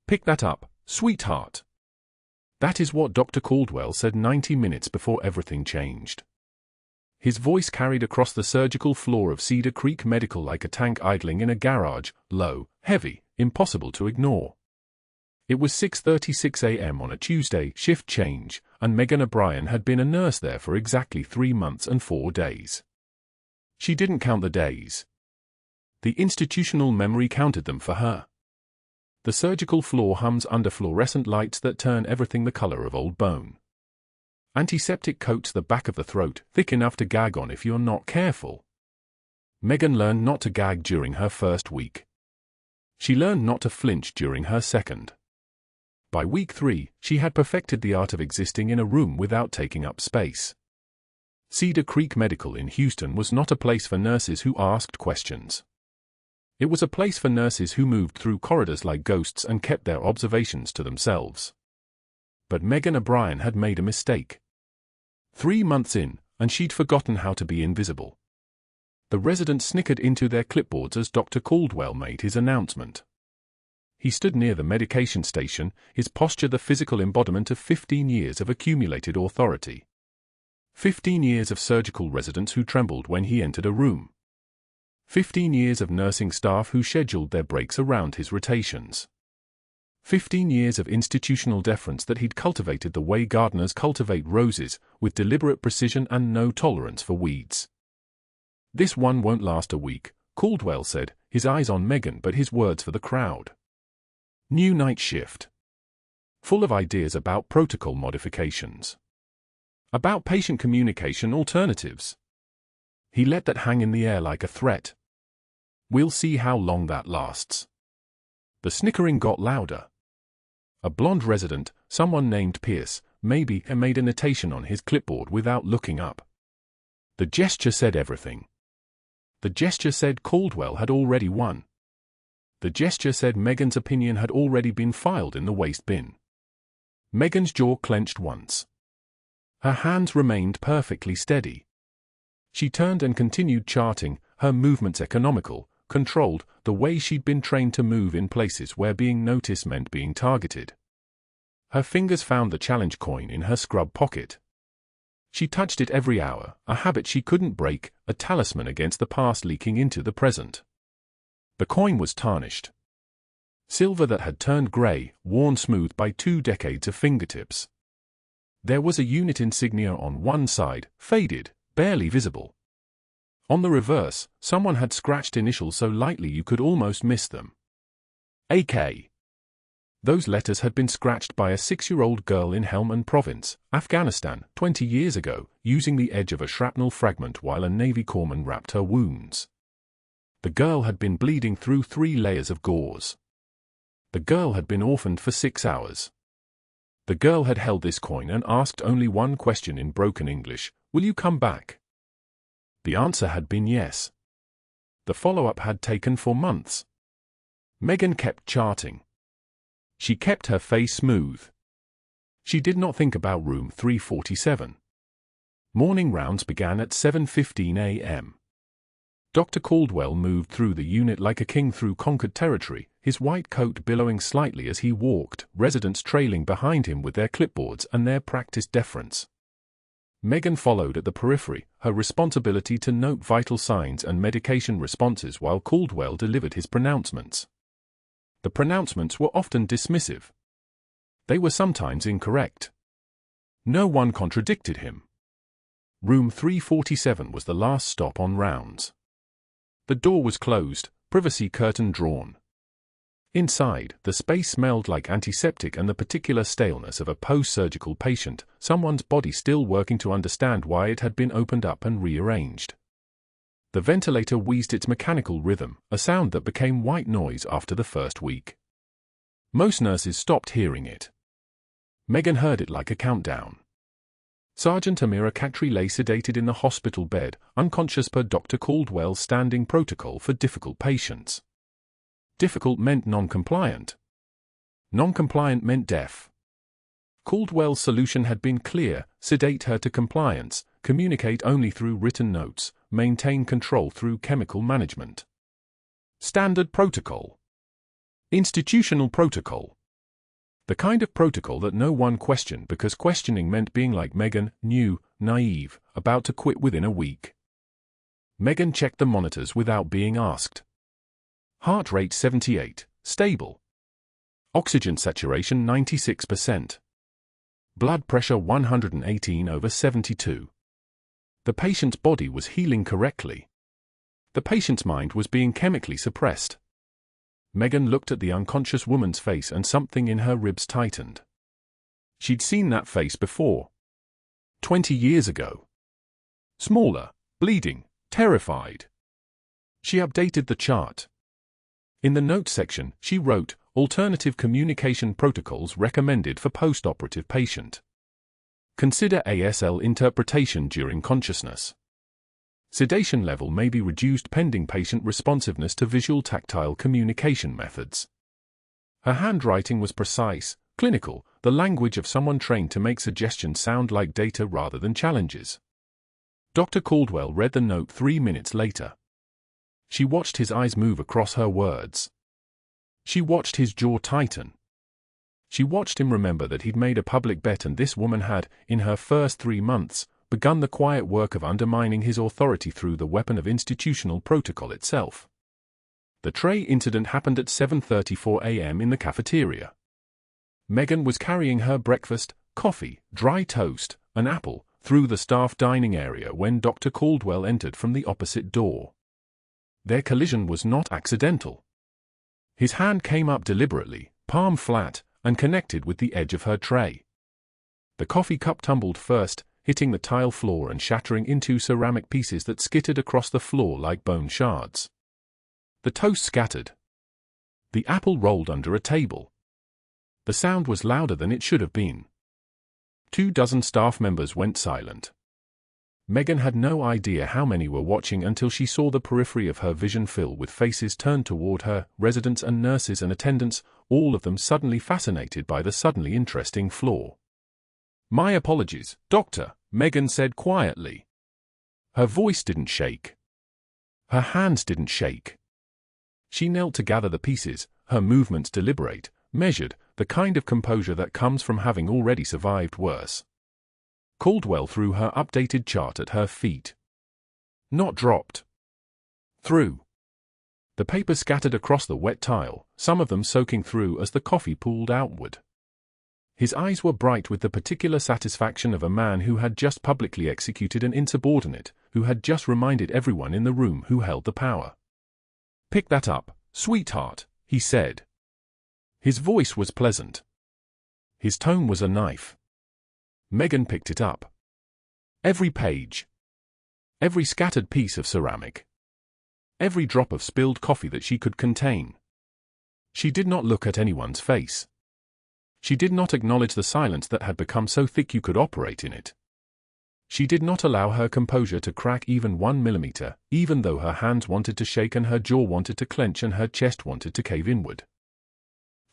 Pick that up, sweetheart. That is what Dr. Caldwell said 90 minutes before everything changed. His voice carried across the surgical floor of Cedar Creek Medical like a tank idling in a garage, low, heavy, impossible to ignore. It was 6:36 a.m. on a Tuesday, shift change, and Megan O'Brien had been a nurse there for exactly 3 months and 4 days. She didn't count the days. The institutional memory counted them for her. The surgical floor hums under fluorescent lights that turn everything the color of old bone. Antiseptic coats the back of the throat, thick enough to gag on if you're not careful. Megan learned not to gag during her first week. She learned not to flinch during her second. By week 3, she had perfected the art of existing in a room without taking up space. Cedar Creek Medical in Houston was not a place for nurses who asked questions. It was a place for nurses who moved through corridors like ghosts and kept their observations to themselves. But Megan O'Brien had made a mistake. 3 months in, and she'd forgotten how to be invisible. The residents snickered into their clipboards as Dr. Caldwell made his announcement. He stood near the medication station, his posture the physical embodiment of 15 years of accumulated authority. 15 years of surgical residents who trembled when he entered a room. 15 years of nursing staff who scheduled their breaks around his rotations. 15 years of institutional deference that he'd cultivated the way gardeners cultivate roses, with deliberate precision and no tolerance for weeds. This one won't last a week, Caldwell said, his eyes on Megan but his words for the crowd. New night shift. Full of ideas about protocol modifications. About patient communication alternatives. He let that hang in the air like a threat. We'll see how long that lasts. The snickering got louder. A blonde resident, someone named Pierce, maybe, made a notation on his clipboard without looking up. The gesture said everything. The gesture said Caldwell had already won. The gesture said Megan's opinion had already been filed in the waste bin. Megan's jaw clenched once. Her hands remained perfectly steady. She turned and continued charting, her movements economical, controlled, the way she'd been trained to move in places where being noticed meant being targeted. Her fingers found the challenge coin in her scrub pocket. She touched it every hour, a habit she couldn't break, a talisman against the past leaking into the present. The coin was tarnished. Silver that had turned gray, worn smooth by 2 decades of fingertips. There was a unit insignia on one side, faded, barely visible. On the reverse, someone had scratched initials so lightly you could almost miss them. AK. Those letters had been scratched by a 6-year-old girl in Helmand Province, Afghanistan, 20 years ago, using the edge of a shrapnel fragment while a Navy corpsman wrapped her wounds. The girl had been bleeding through 3 layers of gauze. The girl had been orphaned for 6 hours. The girl had held this coin and asked only one question in broken English: "Will you come back?" The answer had been yes. The follow-up had taken 4 months. Megan kept charting. She kept her face smooth. She did not think about room 347. Morning rounds began at 7:15 a.m. Dr. Caldwell moved through the unit like a king through conquered territory, his white coat billowing slightly as he walked, residents trailing behind him with their clipboards and their practiced deference. Megan followed at the periphery, her responsibility to note vital signs and medication responses while Caldwell delivered his pronouncements. The pronouncements were often dismissive. They were sometimes incorrect. No one contradicted him. Room 347 was the last stop on rounds. The door was closed, privacy curtain drawn. Inside, the space smelled like antiseptic and the particular staleness of a post-surgical patient, someone's body still working to understand why it had been opened up and rearranged. The ventilator wheezed its mechanical rhythm, a sound that became white noise after the first week. Most nurses stopped hearing it. Megan heard it like a countdown. Sergeant Amira Khatri lay sedated in the hospital bed, unconscious per Dr. Caldwell's standing protocol for difficult patients. Difficult meant non-compliant. Non-compliant meant deaf. Caldwell's solution had been clear: sedate her to compliance, communicate only through written notes, maintain control through chemical management. Standard protocol. Institutional protocol. The kind of protocol that no one questioned because questioning meant being like Megan, new, naive, about to quit within a week. Megan checked the monitors without being asked. Heart rate 78, stable. Oxygen saturation 96%. Blood pressure 118/72. The patient's body was healing correctly. The patient's mind was being chemically suppressed. Megan looked at the unconscious woman's face and something in her ribs tightened. She'd seen that face before. 20 years ago. Smaller, bleeding, terrified. She updated the chart. In the notes section, she wrote, "Alternative communication protocols recommended for post-operative patient. Consider ASL interpretation during consciousness. Sedation level may be reduced pending patient responsiveness to visual tactile communication methods." Her handwriting was precise, clinical, the language of someone trained to make suggestions sound like data rather than challenges. Dr. Caldwell read the note 3 minutes later. She watched his eyes move across her words. She watched his jaw tighten. She watched him remember that he'd made a public bet and this woman had, in her first 3 months, begun the quiet work of undermining his authority through the weapon of institutional protocol itself. The tray incident happened at 7:34 a.m. in the cafeteria. Megan was carrying her breakfast, coffee, dry toast, an apple, through the staff dining area when Dr. Caldwell entered from the opposite door. Their collision was not accidental. His hand came up deliberately, palm flat, and connected with the edge of her tray. The coffee cup tumbled first, hitting the tile floor and shattering into ceramic pieces that skittered across the floor like bone shards. The toast scattered. The apple rolled under a table. The sound was louder than it should have been. 24 staff members went silent. Megan had no idea how many were watching until she saw the periphery of her vision fill with faces turned toward her, residents and nurses and attendants, all of them suddenly fascinated by the suddenly interesting floor. "My apologies, Doctor," Megan said quietly. Her voice didn't shake. Her hands didn't shake. She knelt to gather the pieces, her movements deliberate, measured, the kind of composure that comes from having already survived worse. Caldwell threw her updated chart at her feet. Not dropped. Through. The paper scattered across the wet tile, some of them soaking through as the coffee pooled outward. His eyes were bright with the particular satisfaction of a man who had just publicly executed an insubordinate, who had just reminded everyone in the room who held the power. "Pick that up, sweetheart," he said. His voice was pleasant. His tone was a knife. Megan picked it up. Every page. Every scattered piece of ceramic. Every drop of spilled coffee that she could contain. She did not look at anyone's face. She did not acknowledge the silence that had become so thick you could operate in it. She did not allow her composure to crack even 1 millimeter, even though her hands wanted to shake and her jaw wanted to clench and her chest wanted to cave inward.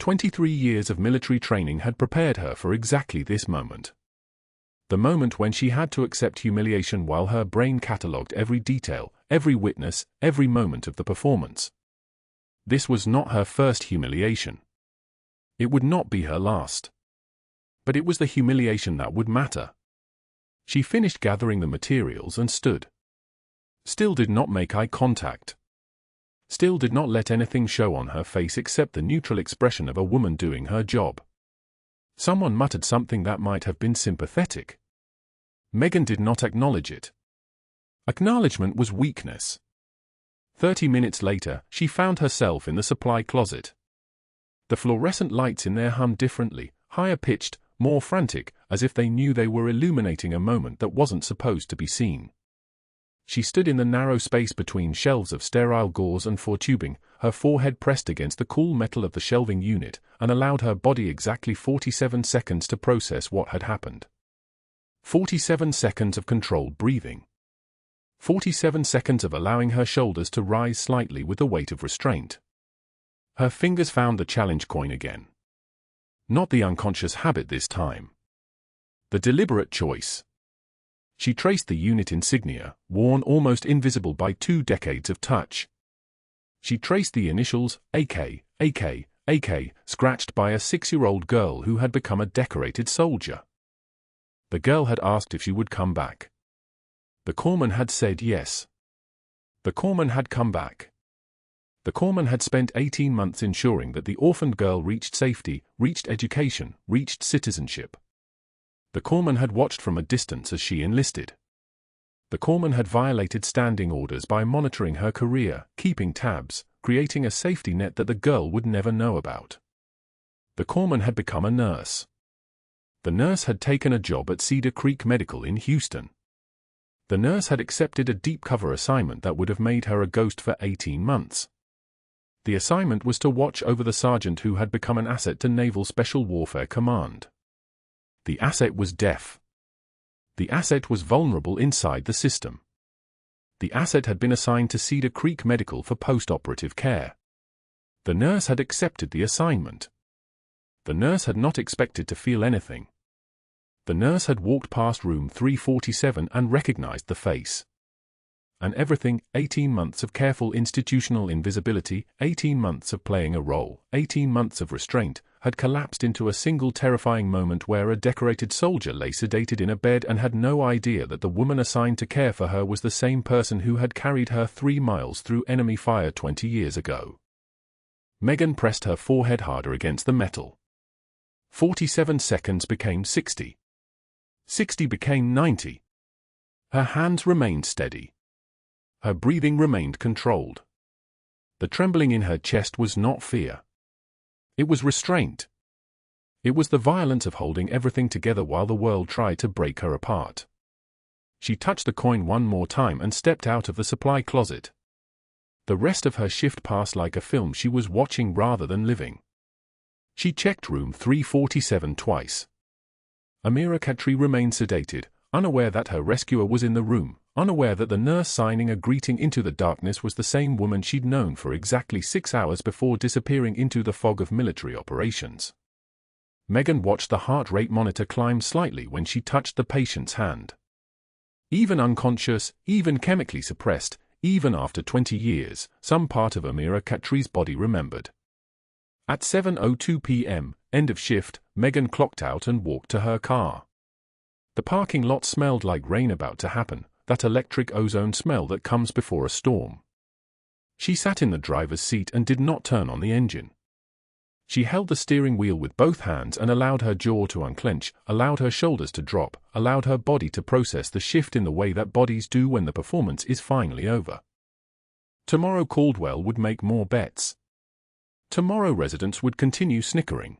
23 years of military training had prepared her for exactly this moment. The moment when she had to accept humiliation while her brain catalogued every detail, every witness, every moment of the performance. This was not her first humiliation. It would not be her last. But it was the humiliation that would matter. She finished gathering the materials and stood. Still did not make eye contact. Still did not let anything show on her face except the neutral expression of a woman doing her job. Someone muttered something that might have been sympathetic. Megan did not acknowledge it. Acknowledgement was weakness. 30 minutes later, she found herself in the supply closet. The fluorescent lights in there hummed differently, higher pitched, more frantic, as if they knew they were illuminating a moment that wasn't supposed to be seen. She stood in the narrow space between shelves of sterile gauze and foretubing, her forehead pressed against the cool metal of the shelving unit, and allowed her body exactly 47 seconds to process what had happened. 47 seconds of controlled breathing. 47 seconds of allowing her shoulders to rise slightly with the weight of restraint. Her fingers found the challenge coin again. Not the unconscious habit this time. The deliberate choice. She traced the unit insignia, worn almost invisible by 2 decades of touch. She traced the initials, AK, AK, scratched by a 6-year-old girl who had become a decorated soldier. The girl had asked if she would come back. The corpsman had said yes. The corpsman had come back. The corpsman had spent 18 months ensuring that the orphaned girl reached safety, reached education, reached citizenship. The corpsman had watched from a distance as she enlisted. The corpsman had violated standing orders by monitoring her career, keeping tabs, creating a safety net that the girl would never know about. The corpsman had become a nurse. The nurse had taken a job at Cedar Creek Medical in Houston. The nurse had accepted a deep cover assignment that would have made her a ghost for 18 months. The assignment was to watch over the sergeant who had become an asset to Naval Special Warfare Command. The asset was deaf. The asset was vulnerable inside the system. The asset had been assigned to Cedar Creek Medical for post-operative care. The nurse had accepted the assignment. The nurse had not expected to feel anything. The nurse had walked past room 347 and recognized the face. And everything, 18 months of careful institutional invisibility, 18 months of playing a role, 18 months of restraint, had collapsed into a single terrifying moment where a decorated soldier lay sedated in a bed and had no idea that the woman assigned to care for her was the same person who had carried her 3 miles through enemy fire 20 years ago. Megan pressed her forehead harder against the metal. 47 seconds became 60. 60 became 90. Her hands remained steady. Her breathing remained controlled. The trembling in her chest was not fear. It was restraint. It was the violence of holding everything together while the world tried to break her apart. She touched the coin one more time and stepped out of the supply closet. The rest of her shift passed like a film she was watching rather than living. She checked room 347 twice. Amira Khatri remained sedated, unaware that her rescuer was in the room, unaware that the nurse signing a greeting into the darkness was the same woman she'd known for exactly 6 hours before disappearing into the fog of military operations. Megan watched the heart rate monitor climb slightly when she touched the patient's hand. Even unconscious, even chemically suppressed, even after 20 years, some part of Amira Khatri's body remembered. At 7:02 p.m., end of shift, Megan clocked out and walked to her car. The parking lot smelled like rain about to happen, that electric ozone smell that comes before a storm. She sat in the driver's seat and did not turn on the engine. She held the steering wheel with both hands and allowed her jaw to unclench, allowed her shoulders to drop, allowed her body to process the shift in the way that bodies do when the performance is finally over. Tomorrow Caldwell would make more bets. Tomorrow residents would continue snickering.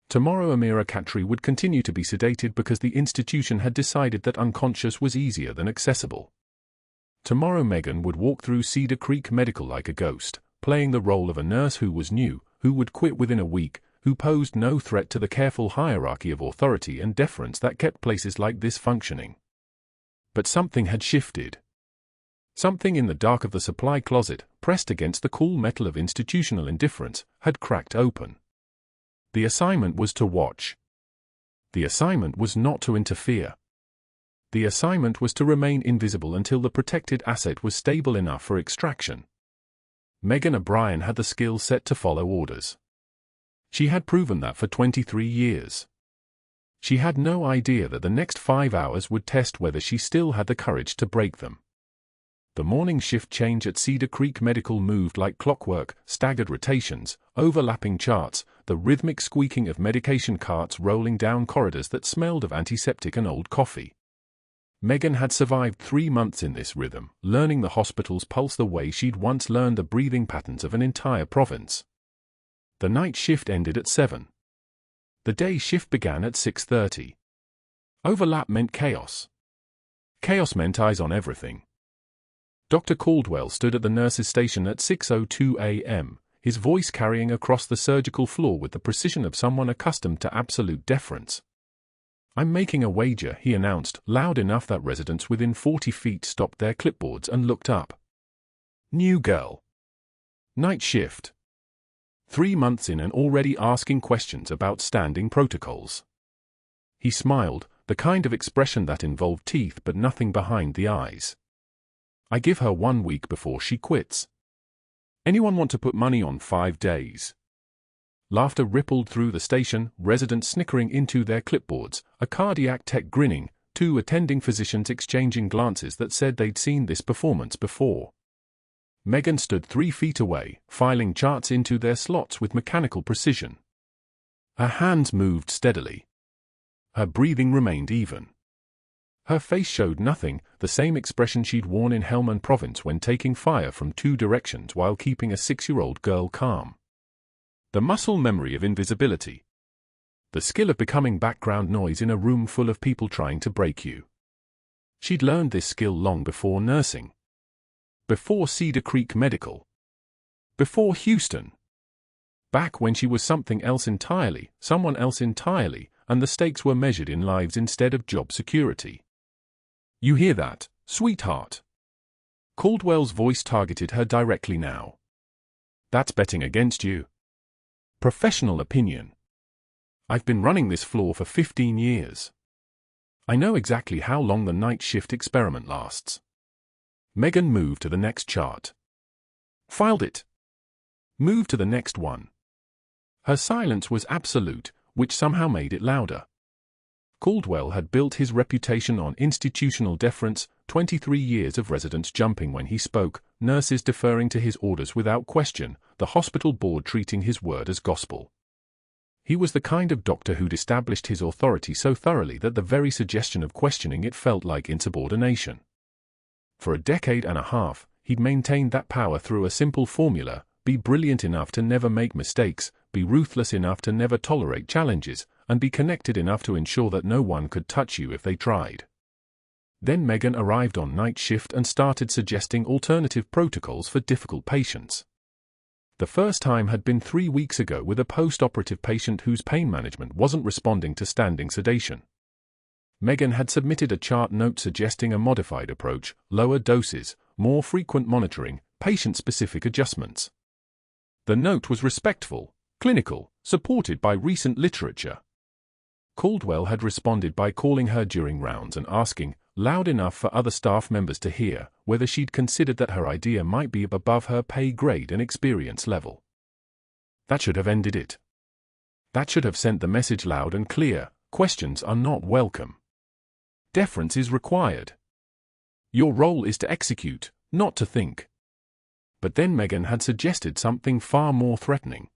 Tomorrow Amira Khatri would continue to be sedated because the institution had decided that unconscious was easier than accessible. Tomorrow Megan would walk through Cedar Creek Medical like a ghost, playing the role of a nurse who was new, who would quit within a week, who posed no threat to the careful hierarchy of authority and deference that kept places like this functioning. But something had shifted. Something in the dark of the supply closet, pressed against the cool metal of institutional indifference, had cracked open. The assignment was to watch. The assignment was not to interfere. The assignment was to remain invisible until the protected asset was stable enough for extraction. Megan O'Brien had the skill set to follow orders. She had proven that for 23 years. She had no idea that the next 5 hours would test whether she still had the courage to break them. The morning shift change at Cedar Creek Medical moved like clockwork, staggered rotations, overlapping charts, the rhythmic squeaking of medication carts rolling down corridors that smelled of antiseptic and old coffee. Megan had survived 3 months in this rhythm, learning the hospital's pulse the way she'd once learned the breathing patterns of an entire province. The night shift ended at 7. The day shift began at 6:30. Overlap meant chaos. Chaos meant eyes on everything. Dr. Caldwell stood at the nurse's station at 6:02 a.m., his voice carrying across the surgical floor with the precision of someone accustomed to absolute deference. "I'm making a wager," he announced, loud enough that residents within 40 feet stopped their clipboards and looked up. New girl. Night shift. 3 months in and already asking questions about standing protocols. He smiled, the kind of expression that involved teeth but nothing behind the eyes. "I give her 1 week before she quits. Anyone want to put money on 5 days?" Laughter rippled through the station, residents snickering into their clipboards, a cardiac tech grinning, 2 attending physicians exchanging glances that said they'd seen this performance before. Megan stood 3 feet away, filing charts into their slots with mechanical precision. Her hands moved steadily. Her breathing remained even. Her face showed nothing, the same expression she'd worn in Helmand Province when taking fire from 2 directions while keeping a 6-year-old girl calm. The muscle memory of invisibility. The skill of becoming background noise in a room full of people trying to break you. She'd learned this skill long before nursing. Before Cedar Creek Medical. Before Houston. Back when she was something else entirely, someone else entirely, and the stakes were measured in lives instead of job security. You hear that, sweetheart? Caldwell's voice targeted her directly now. That's betting against you. Professional opinion. I've been running this floor for 15 years. I know exactly how long the night shift experiment lasts. Megan moved to the next chart. Filed it. Moved to the next one. Her silence was absolute, which somehow made it louder. Caldwell had built his reputation on institutional deference, 23 years of residents jumping when he spoke, nurses deferring to his orders without question, the hospital board treating his word as gospel. He was the kind of doctor who'd established his authority so thoroughly that the very suggestion of questioning it felt like insubordination. For a decade and a half, he'd maintained that power through a simple formula: be brilliant enough to never make mistakes, be ruthless enough to never tolerate challenges, and be connected enough to ensure that no one could touch you if they tried. Then Megan arrived on night shift and started suggesting alternative protocols for difficult patients. The first time had been 3 weeks ago with a post-operative patient whose pain management wasn't responding to standing sedation. Megan had submitted a chart note suggesting a modified approach, lower doses, more frequent monitoring, patient-specific adjustments. The note was respectful, clinical, supported by recent literature. Caldwell had responded by calling her during rounds and asking, loud enough for other staff members to hear, whether she'd considered that her idea might be above her pay grade and experience level. That should have ended it. That should have sent the message loud and clear: questions are not welcome. Deference is required. Your role is to execute, not to think. But then Megan had suggested something far more threatening.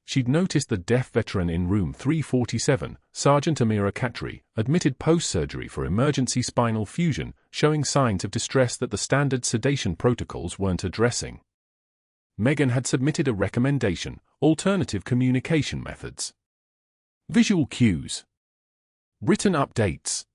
She'd noticed the deaf veteran in room 347, Sergeant Amira Katri, admitted post-surgery for emergency spinal fusion, showing signs of distress that the standard sedation protocols weren't addressing. Megan had submitted a recommendation: alternative communication methods. Visual cues. Written updates.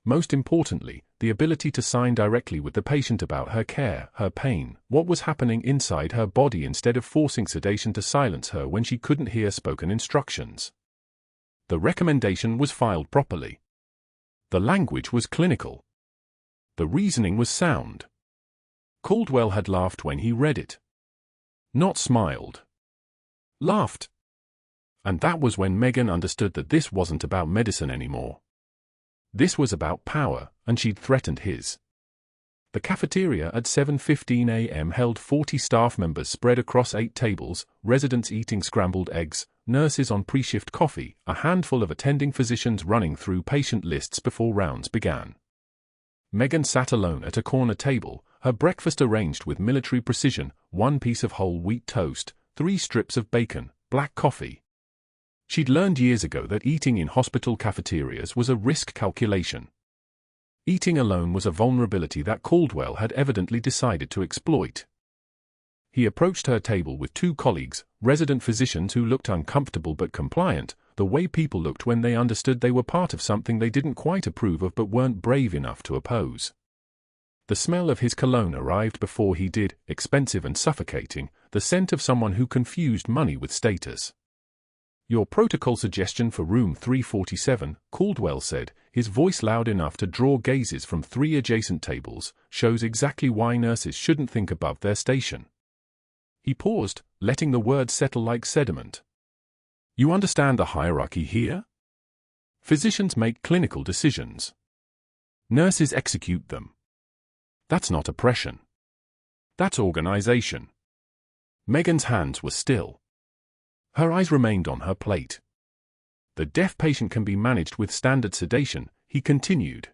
Most importantly, the ability to sign directly with the patient about her care, her pain, what was happening inside her body instead of forcing sedation to silence her when she couldn't hear spoken instructions. The recommendation was filed properly. The language was clinical. The reasoning was sound. Caldwell had laughed when he read it. Not smiled. Laughed. And that was when Megan understood that this wasn't about medicine anymore. This was about power, and she'd threatened his. The cafeteria at 7:15 a.m. held 40 staff members spread across 8 tables, residents eating scrambled eggs, nurses on pre-shift coffee, a handful of attending physicians running through patient lists before rounds began. Megan sat alone at a corner table, her breakfast arranged with military precision: 1 piece of whole wheat toast, 3 strips of bacon, black coffee. She'd learned years ago that eating in hospital cafeterias was a risk calculation. Eating alone was a vulnerability that Caldwell had evidently decided to exploit. He approached her table with 2 colleagues, resident physicians who looked uncomfortable but compliant, the way people looked when they understood they were part of something they didn't quite approve of but weren't brave enough to oppose. The smell of his cologne arrived before he did, expensive and suffocating, the scent of someone who confused money with status. Your protocol suggestion for room 347, Caldwell said, his voice loud enough to draw gazes from 3 adjacent tables, shows exactly why nurses shouldn't think above their station. He paused, letting the words settle like sediment. You understand the hierarchy here? Physicians make clinical decisions. Nurses execute them. That's not oppression. That's organization. Megan's hands were still. Her eyes remained on her plate. The deaf patient can be managed with standard sedation, he continued.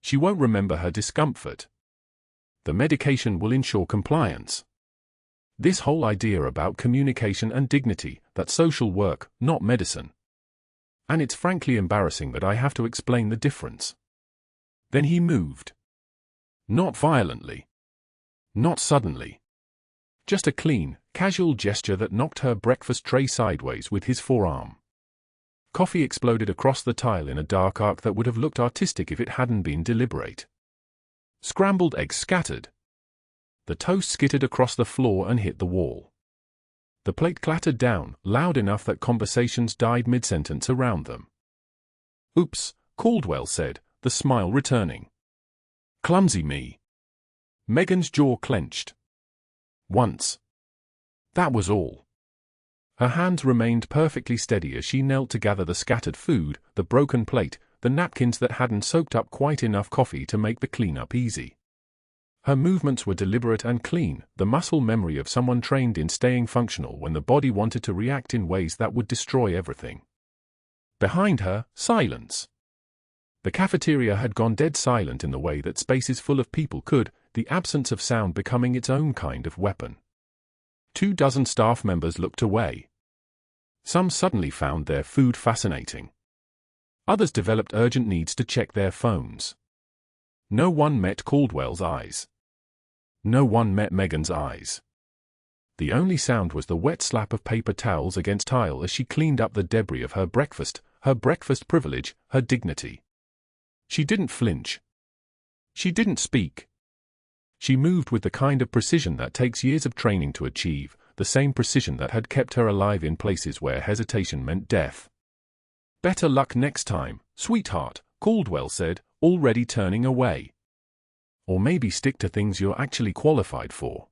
She won't remember her discomfort. The medication will ensure compliance. This whole idea about communication and dignity, that's social work, not medicine. And it's frankly embarrassing that I have to explain the difference. Then he moved. Not violently. Not suddenly. Just a clean, casual gesture that knocked her breakfast tray sideways with his forearm. Coffee exploded across the tile in a dark arc that would have looked artistic if it hadn't been deliberate. Scrambled eggs scattered. The toast skittered across the floor and hit the wall. The plate clattered down, loud enough that conversations died mid-sentence around them. "Oops," Caldwell said, the smile returning. "Clumsy me." Megan's jaw clenched. Once. That was all. Her hands remained perfectly steady as she knelt to gather the scattered food, the broken plate, the napkins that hadn't soaked up quite enough coffee to make the cleanup easy. Her movements were deliberate and clean, the muscle memory of someone trained in staying functional when the body wanted to react in ways that would destroy everything. Behind her, silence. The cafeteria had gone dead silent in the way that spaces full of people could, the absence of sound becoming its own kind of weapon. 24 staff members looked away. Some suddenly found their food fascinating. Others developed urgent needs to check their phones. No one met Caldwell's eyes. No one met Megan's eyes. The only sound was the wet slap of paper towels against tile as she cleaned up the debris of her breakfast privilege, her dignity. She didn't flinch. She didn't speak. She moved with the kind of precision that takes years of training to achieve, the same precision that had kept her alive in places where hesitation meant death. "Better luck next time, sweetheart," Caldwell said, already turning away. "Or maybe stick to things you're actually qualified for."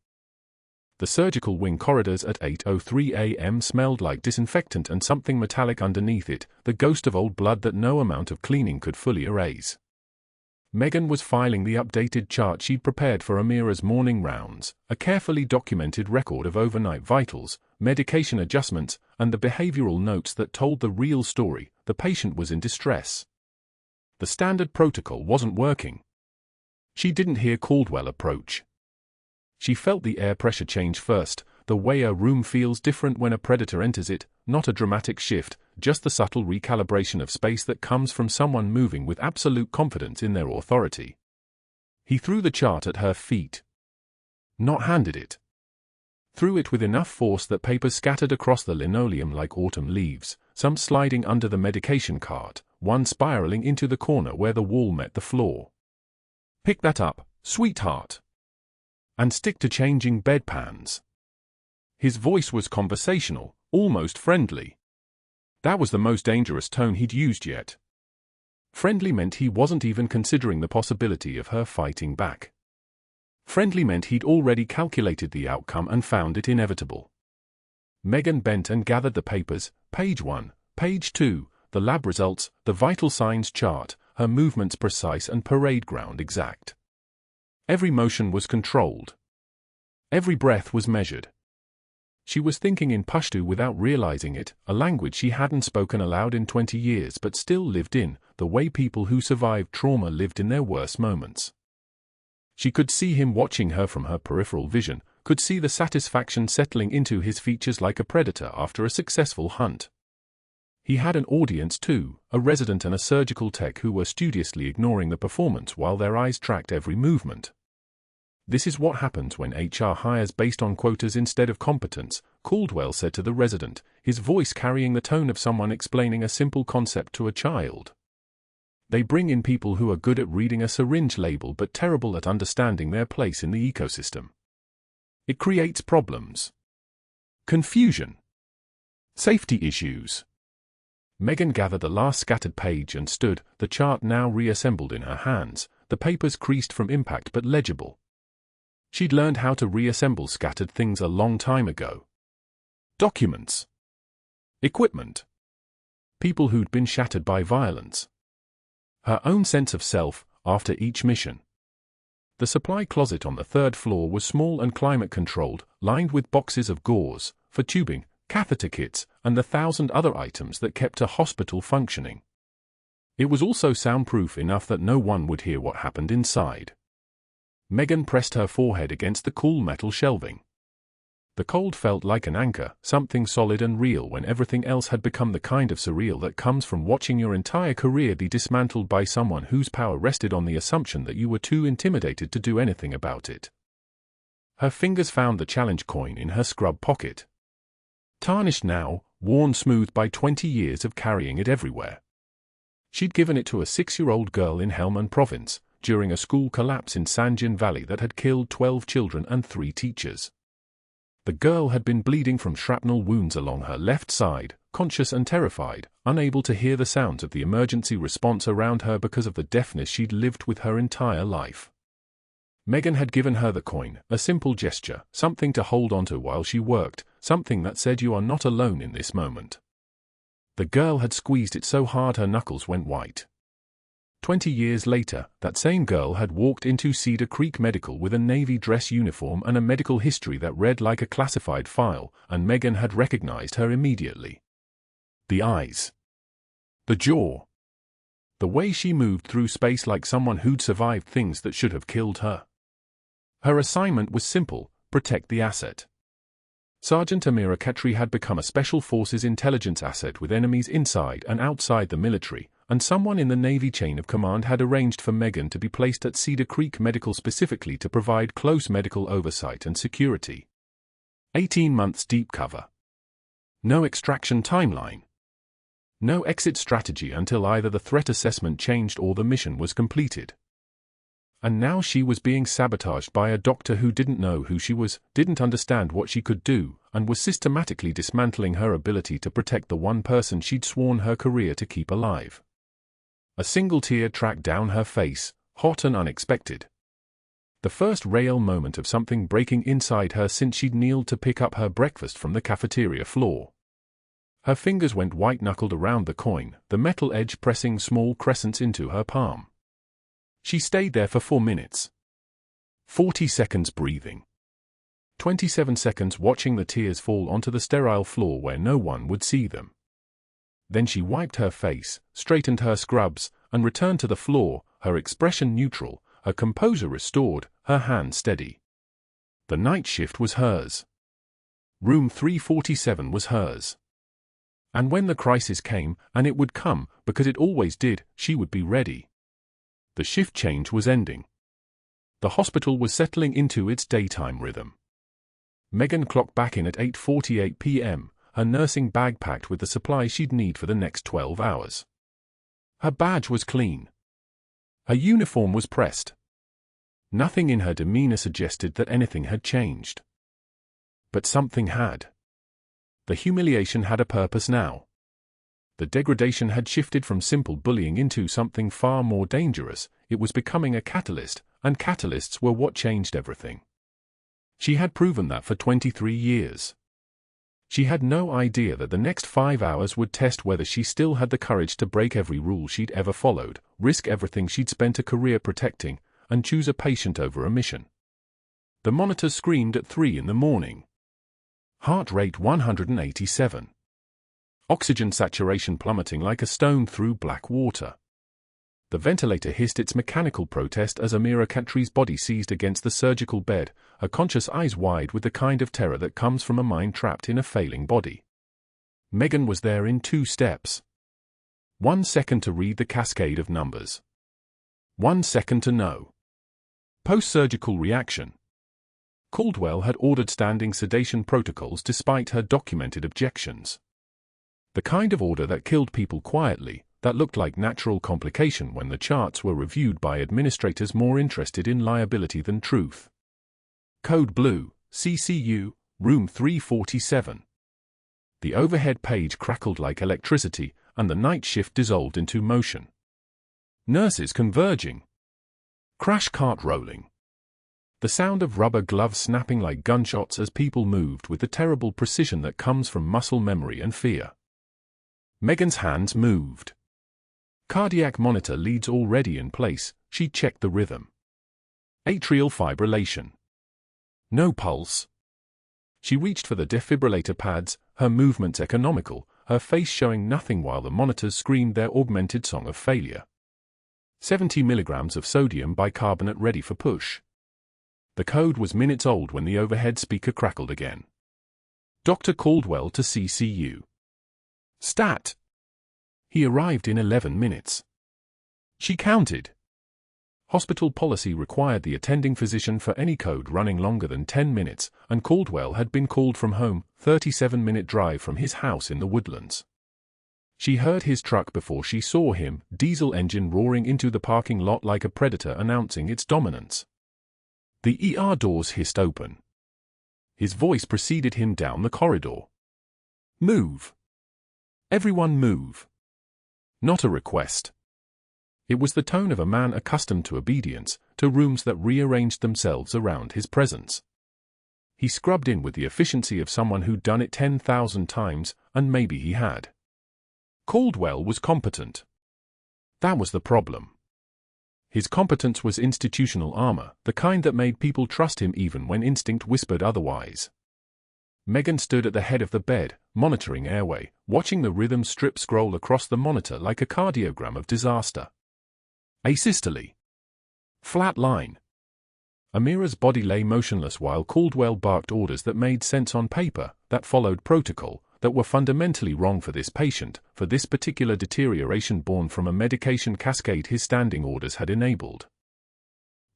The surgical wing corridors at 8:03 a.m. smelled like disinfectant and something metallic underneath it, the ghost of old blood that no amount of cleaning could fully erase. Megan was filing the updated chart she'd prepared for Amira's morning rounds, a carefully documented record of overnight vitals, medication adjustments, and the behavioral notes that told the real story: the patient was in distress. The standard protocol wasn't working. She didn't hear Caldwell approach. She felt the air pressure change first, the way a room feels different when a predator enters it, not a dramatic shift, just the subtle recalibration of space that comes from someone moving with absolute confidence in their authority. He threw the chart at her feet. Not handed it. Threw it with enough force that papers scattered across the linoleum like autumn leaves, some sliding under the medication cart, one spiraling into the corner where the wall met the floor. "Pick that up, sweetheart. And stick to changing bedpans." His voice was conversational, almost friendly. That was the most dangerous tone he'd used yet. Friendly meant he wasn't even considering the possibility of her fighting back. Friendly meant he'd already calculated the outcome and found it inevitable. Megan bent and gathered the papers, page 1, page 2, the lab results, the vital signs chart, her movements precise and parade ground exact. Every motion was controlled. Every breath was measured. She was thinking in Pashto without realizing it, a language she hadn't spoken aloud in 20 years but still lived in, the way people who survived trauma lived in their worst moments. She could see him watching her from her peripheral vision, could see the satisfaction settling into his features like a predator after a successful hunt. He had an audience too, a resident and a surgical tech who were studiously ignoring the performance while their eyes tracked every movement. "This is what happens when HR hires based on quotas instead of competence," Caldwell said to the resident, his voice carrying the tone of someone explaining a simple concept to a child. "They bring in people who are good at reading a syringe label but terrible at understanding their place in the ecosystem. It creates problems. Confusion. Safety issues." Megan gathered the last scattered page and stood, the chart now reassembled in her hands, the papers creased from impact but legible. She'd learned how to reassemble scattered things a long time ago. Documents. Equipment. People who'd been shattered by violence. Her own sense of self, after each mission. The supply closet on the 3rd floor was small and climate-controlled, lined with boxes of gauze, for tubing, catheter kits, and the 1,000 other items that kept a hospital functioning. It was also soundproof enough that no one would hear what happened inside. Megan pressed her forehead against the cool metal shelving. The cold felt like an anchor, something solid and real when everything else had become the kind of surreal that comes from watching your entire career be dismantled by someone whose power rested on the assumption that you were too intimidated to do anything about it. Her fingers found the challenge coin in her scrub pocket. Tarnished now, worn smooth by 20 years of carrying it everywhere. She'd given it to a 6-year-old girl in Helmand Province, during a school collapse in Sanjin Valley that had killed 12 children and 3 teachers. The girl had been bleeding from shrapnel wounds along her left side, conscious and terrified, unable to hear the sounds of the emergency response around her because of the deafness she'd lived with her entire life. Megan had given her the coin, a simple gesture, something to hold onto while she worked, something that said you are not alone in this moment. The girl had squeezed it so hard her knuckles went white. 20 years later, that same girl had walked into Cedar Creek Medical with a Navy dress uniform and a medical history that read like a classified file, and Megan had recognized her immediately. The eyes. The jaw. The way she moved through space like someone who'd survived things that should have killed her. Her assignment was simple: protect the asset. Sergeant Amira Khatri had become a Special Forces intelligence asset with enemies inside and outside the military, and someone in the Navy chain of command had arranged for Megan to be placed at Cedar Creek Medical specifically to provide close medical oversight and security. 18 months deep cover. No extraction timeline. No exit strategy until either the threat assessment changed or the mission was completed. And now she was being sabotaged by a doctor who didn't know who she was, didn't understand what she could do, and was systematically dismantling her ability to protect the one person she'd sworn her career to keep alive. A single tear tracked down her face, hot and unexpected. The first real moment of something breaking inside her since she'd kneeled to pick up her breakfast from the cafeteria floor. Her fingers went white-knuckled around the coin, the metal edge pressing small crescents into her palm. She stayed there for 4 minutes. 40 seconds breathing. 27 seconds watching the tears fall onto the sterile floor where no one would see them. Then she wiped her face, straightened her scrubs, and returned to the floor, her expression neutral, her composure restored, her hand steady. The night shift was hers. Room 347 was hers. And when the crisis came, and it would come, because it always did, she would be ready. The shift change was ending. The hospital was settling into its daytime rhythm. Megan clocked back in at 8:48 p.m., her nursing bag packed with the supplies she'd need for the next 12 hours. Her badge was clean. Her uniform was pressed. Nothing in her demeanor suggested that anything had changed. But something had. The humiliation had a purpose now. The degradation had shifted from simple bullying into something far more dangerous. It was becoming a catalyst, and catalysts were what changed everything. She had proven that for 23 years. She had no idea that the next 5 hours would test whether she still had the courage to break every rule she'd ever followed, risk everything she'd spent a career protecting, and choose a patient over a mission. The monitor screamed at 3 in the morning. Heart rate 187. Oxygen saturation plummeting like a stone through black water. The ventilator hissed its mechanical protest as Amira Khatri's body seized against the surgical bed, her conscious eyes wide with the kind of terror that comes from a mind trapped in a failing body. Megan was there in 2 steps. 1 second to read the cascade of numbers. 1 second to know. Post-surgical reaction. Caldwell had ordered standing sedation protocols despite her documented objections. The kind of order that killed people quietly, that looked like natural complication when the charts were reviewed by administrators more interested in liability than truth. Code Blue, CCU, Room 347. The overhead page crackled like electricity, and the night shift dissolved into motion. Nurses converging. Crash cart rolling. The sound of rubber gloves snapping like gunshots as people moved with the terrible precision that comes from muscle memory and fear. Megan's hands moved. Cardiac monitor leads already in place, she checked the rhythm. Atrial fibrillation. No pulse. She reached for the defibrillator pads, her movements economical, her face showing nothing while the monitors screamed their augmented song of failure. 70 milligrams of sodium bicarbonate ready for push. The code was minutes old when the overhead speaker crackled again. Dr. Caldwell to CCU. Stat. He arrived in 11 minutes. She counted. Hospital policy required the attending physician for any code running longer than 10 minutes, and Caldwell had been called from home, 37-minute drive from his house in the woodlands. She heard his truck before she saw him, diesel engine roaring into the parking lot like a predator announcing its dominance. The ER doors hissed open. His voice preceded him down the corridor. Move. Everyone move. Not a request. It was the tone of a man accustomed to obedience, to rooms that rearranged themselves around his presence. He scrubbed in with the efficiency of someone who'd done it 10,000 times, and maybe he had. Caldwell was competent. That was the problem. His competence was institutional armor, the kind that made people trust him even when instinct whispered otherwise. Megan stood at the head of the bed, monitoring airway, watching the rhythm strip scroll across the monitor like a cardiogram of disaster. Asystole. Flat line. Amira's body lay motionless while Caldwell barked orders that made sense on paper, that followed protocol, that were fundamentally wrong for this patient, for this particular deterioration born from a medication cascade his standing orders had enabled.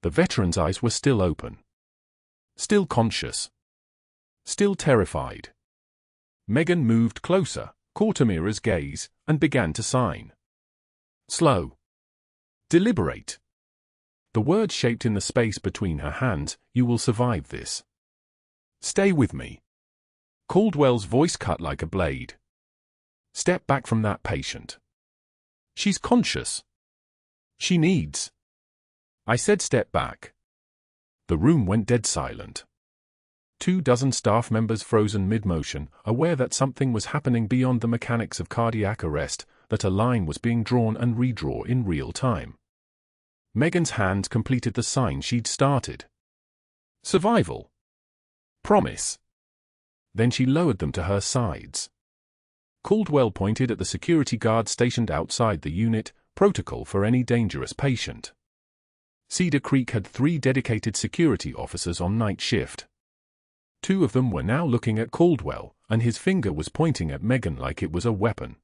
The veteran's eyes were still open. Still conscious. Still terrified. Megan moved closer, caught Amira's gaze, and began to sign. Slow. Deliberate. The words shaped in the space between her hands, "You will survive this. Stay with me." Caldwell's voice cut like a blade. Step back from that patient. She's conscious. She needs. I said step back. The room went dead silent. 24 staff members frozen mid-motion, aware that something was happening beyond the mechanics of cardiac arrest, that a line was being drawn and redrawn in real time. Megan's hands completed the sign she'd started. Survival. Promise. Then she lowered them to her sides. Caldwell pointed at the security guard stationed outside the unit, protocol for any dangerous patient. Cedar Creek had 3 dedicated security officers on night shift. 2 of them were now looking at Caldwell, and his finger was pointing at Megan like it was a weapon.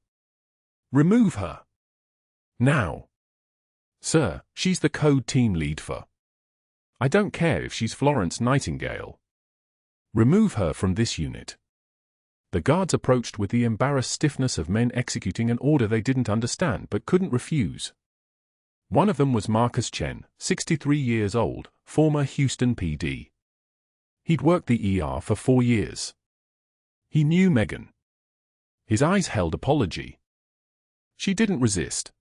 Remove her. Now. Sir, she's the code team lead for. I don't care if she's Florence Nightingale. Remove her from this unit. The guards approached with the embarrassed stiffness of men executing an order they didn't understand but couldn't refuse. One of them was Marcus Chen, 63 years old, former Houston PD. He'd worked the ER for 4 years. He knew Megan. His eyes held apology. She didn't resist.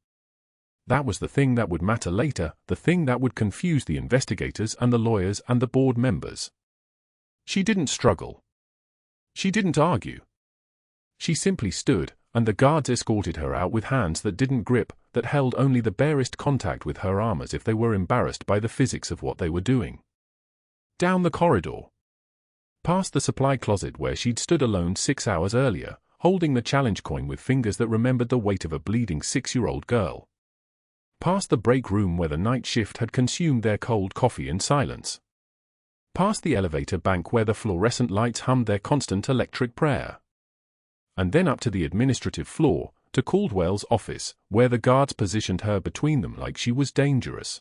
That was the thing that would matter later, the thing that would confuse the investigators and the lawyers and the board members. She didn't struggle. She didn't argue. She simply stood, and the guards escorted her out with hands that didn't grip, that held only the barest contact with her arm as if they were embarrassed by the physics of what they were doing. Down the corridor. Past the supply closet where she'd stood alone 6 hours earlier, holding the challenge coin with fingers that remembered the weight of a bleeding 6-year-old girl. Past the break room where the night shift had consumed their cold coffee in silence. Past the elevator bank where the fluorescent lights hummed their constant electric prayer. And then up to the administrative floor, to Caldwell's office, where the guards positioned her between them like she was dangerous.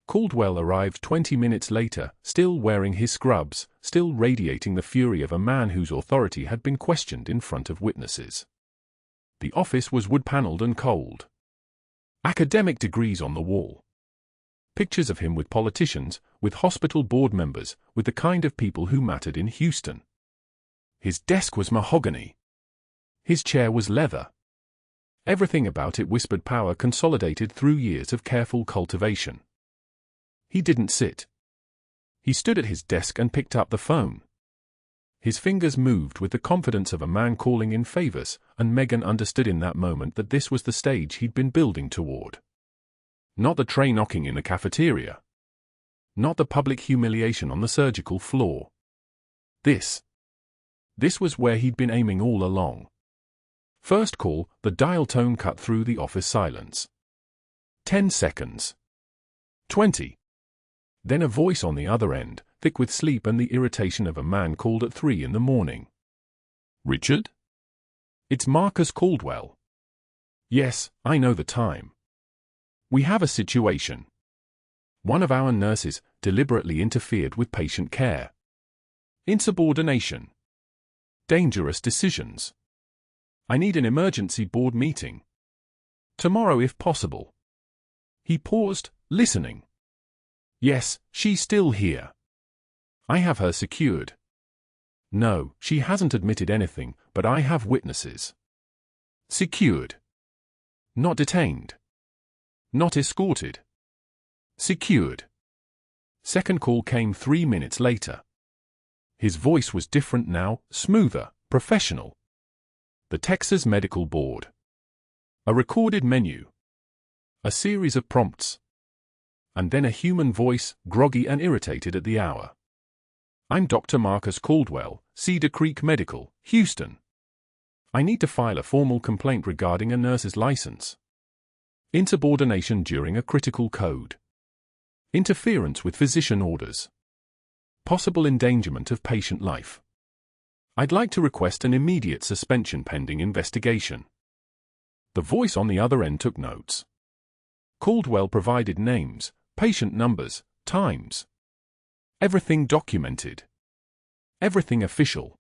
Caldwell arrived 20 minutes later, still wearing his scrubs, still radiating the fury of a man whose authority had been questioned in front of witnesses. The office was wood-paneled and cold. Academic degrees on the wall. Pictures of him with politicians, with hospital board members, with the kind of people who mattered in Houston. His desk was mahogany. His chair was leather. Everything about it whispered power consolidated through years of careful cultivation. He didn't sit. He stood at his desk and picked up the phone. His fingers moved with the confidence of a man calling in favors, and Megan understood in that moment that this was the stage he'd been building toward. Not the tray knocking in the cafeteria. Not the public humiliation on the surgical floor. This This was where he'd been aiming all along. First call, the dial tone cut through the office silence. 10 seconds. 20. Then a voice on the other end, thick with sleep and the irritation of a man called at 3 in the morning. Richard? It's Marcus Caldwell. Yes, I know the time. We have a situation. One of our nurses deliberately interfered with patient care. Insubordination. Dangerous decisions. I need an emergency board meeting. Tomorrow if possible. He paused, listening. Yes, she's still here. I have her secured. No, she hasn't admitted anything, but I have witnesses. Secured. Not detained. Not escorted. Secured. Second call came 3 minutes later. His voice was different now, smoother, professional. The Texas Medical Board. A recorded menu. A series of prompts. And then a human voice, groggy and irritated at the hour. I'm Dr. Marcus Caldwell, Cedar Creek Medical, Houston. I need to file a formal complaint regarding a nurse's license. Insubordination during a critical code. Interference with physician orders. Possible endangerment of patient life. I'd like to request an immediate suspension pending investigation. The voice on the other end took notes. Caldwell provided names, patient numbers, times. Everything documented. Everything official.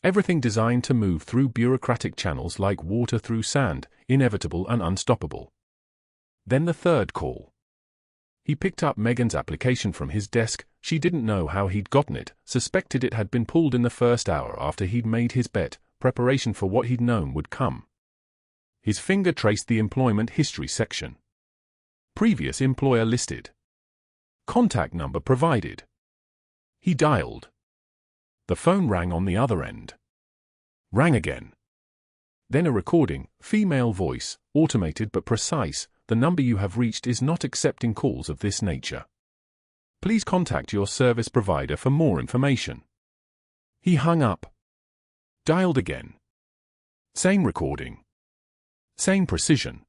Everything designed to move through bureaucratic channels like water through sand, inevitable and unstoppable. Then the third call. He picked up Megan's application from his desk. She didn't know how he'd gotten it, suspected it had been pulled in the first hour after he'd made his bet, preparation for what he'd known would come. His finger traced the employment history section. Previous employer listed. Contact number provided. He dialed. The phone rang on the other end. Rang again. Then a recording, female voice, automated but precise. The number you have reached is not accepting calls of this nature. Please contact your service provider for more information. He hung up. Dialed again. Same recording. Same precision.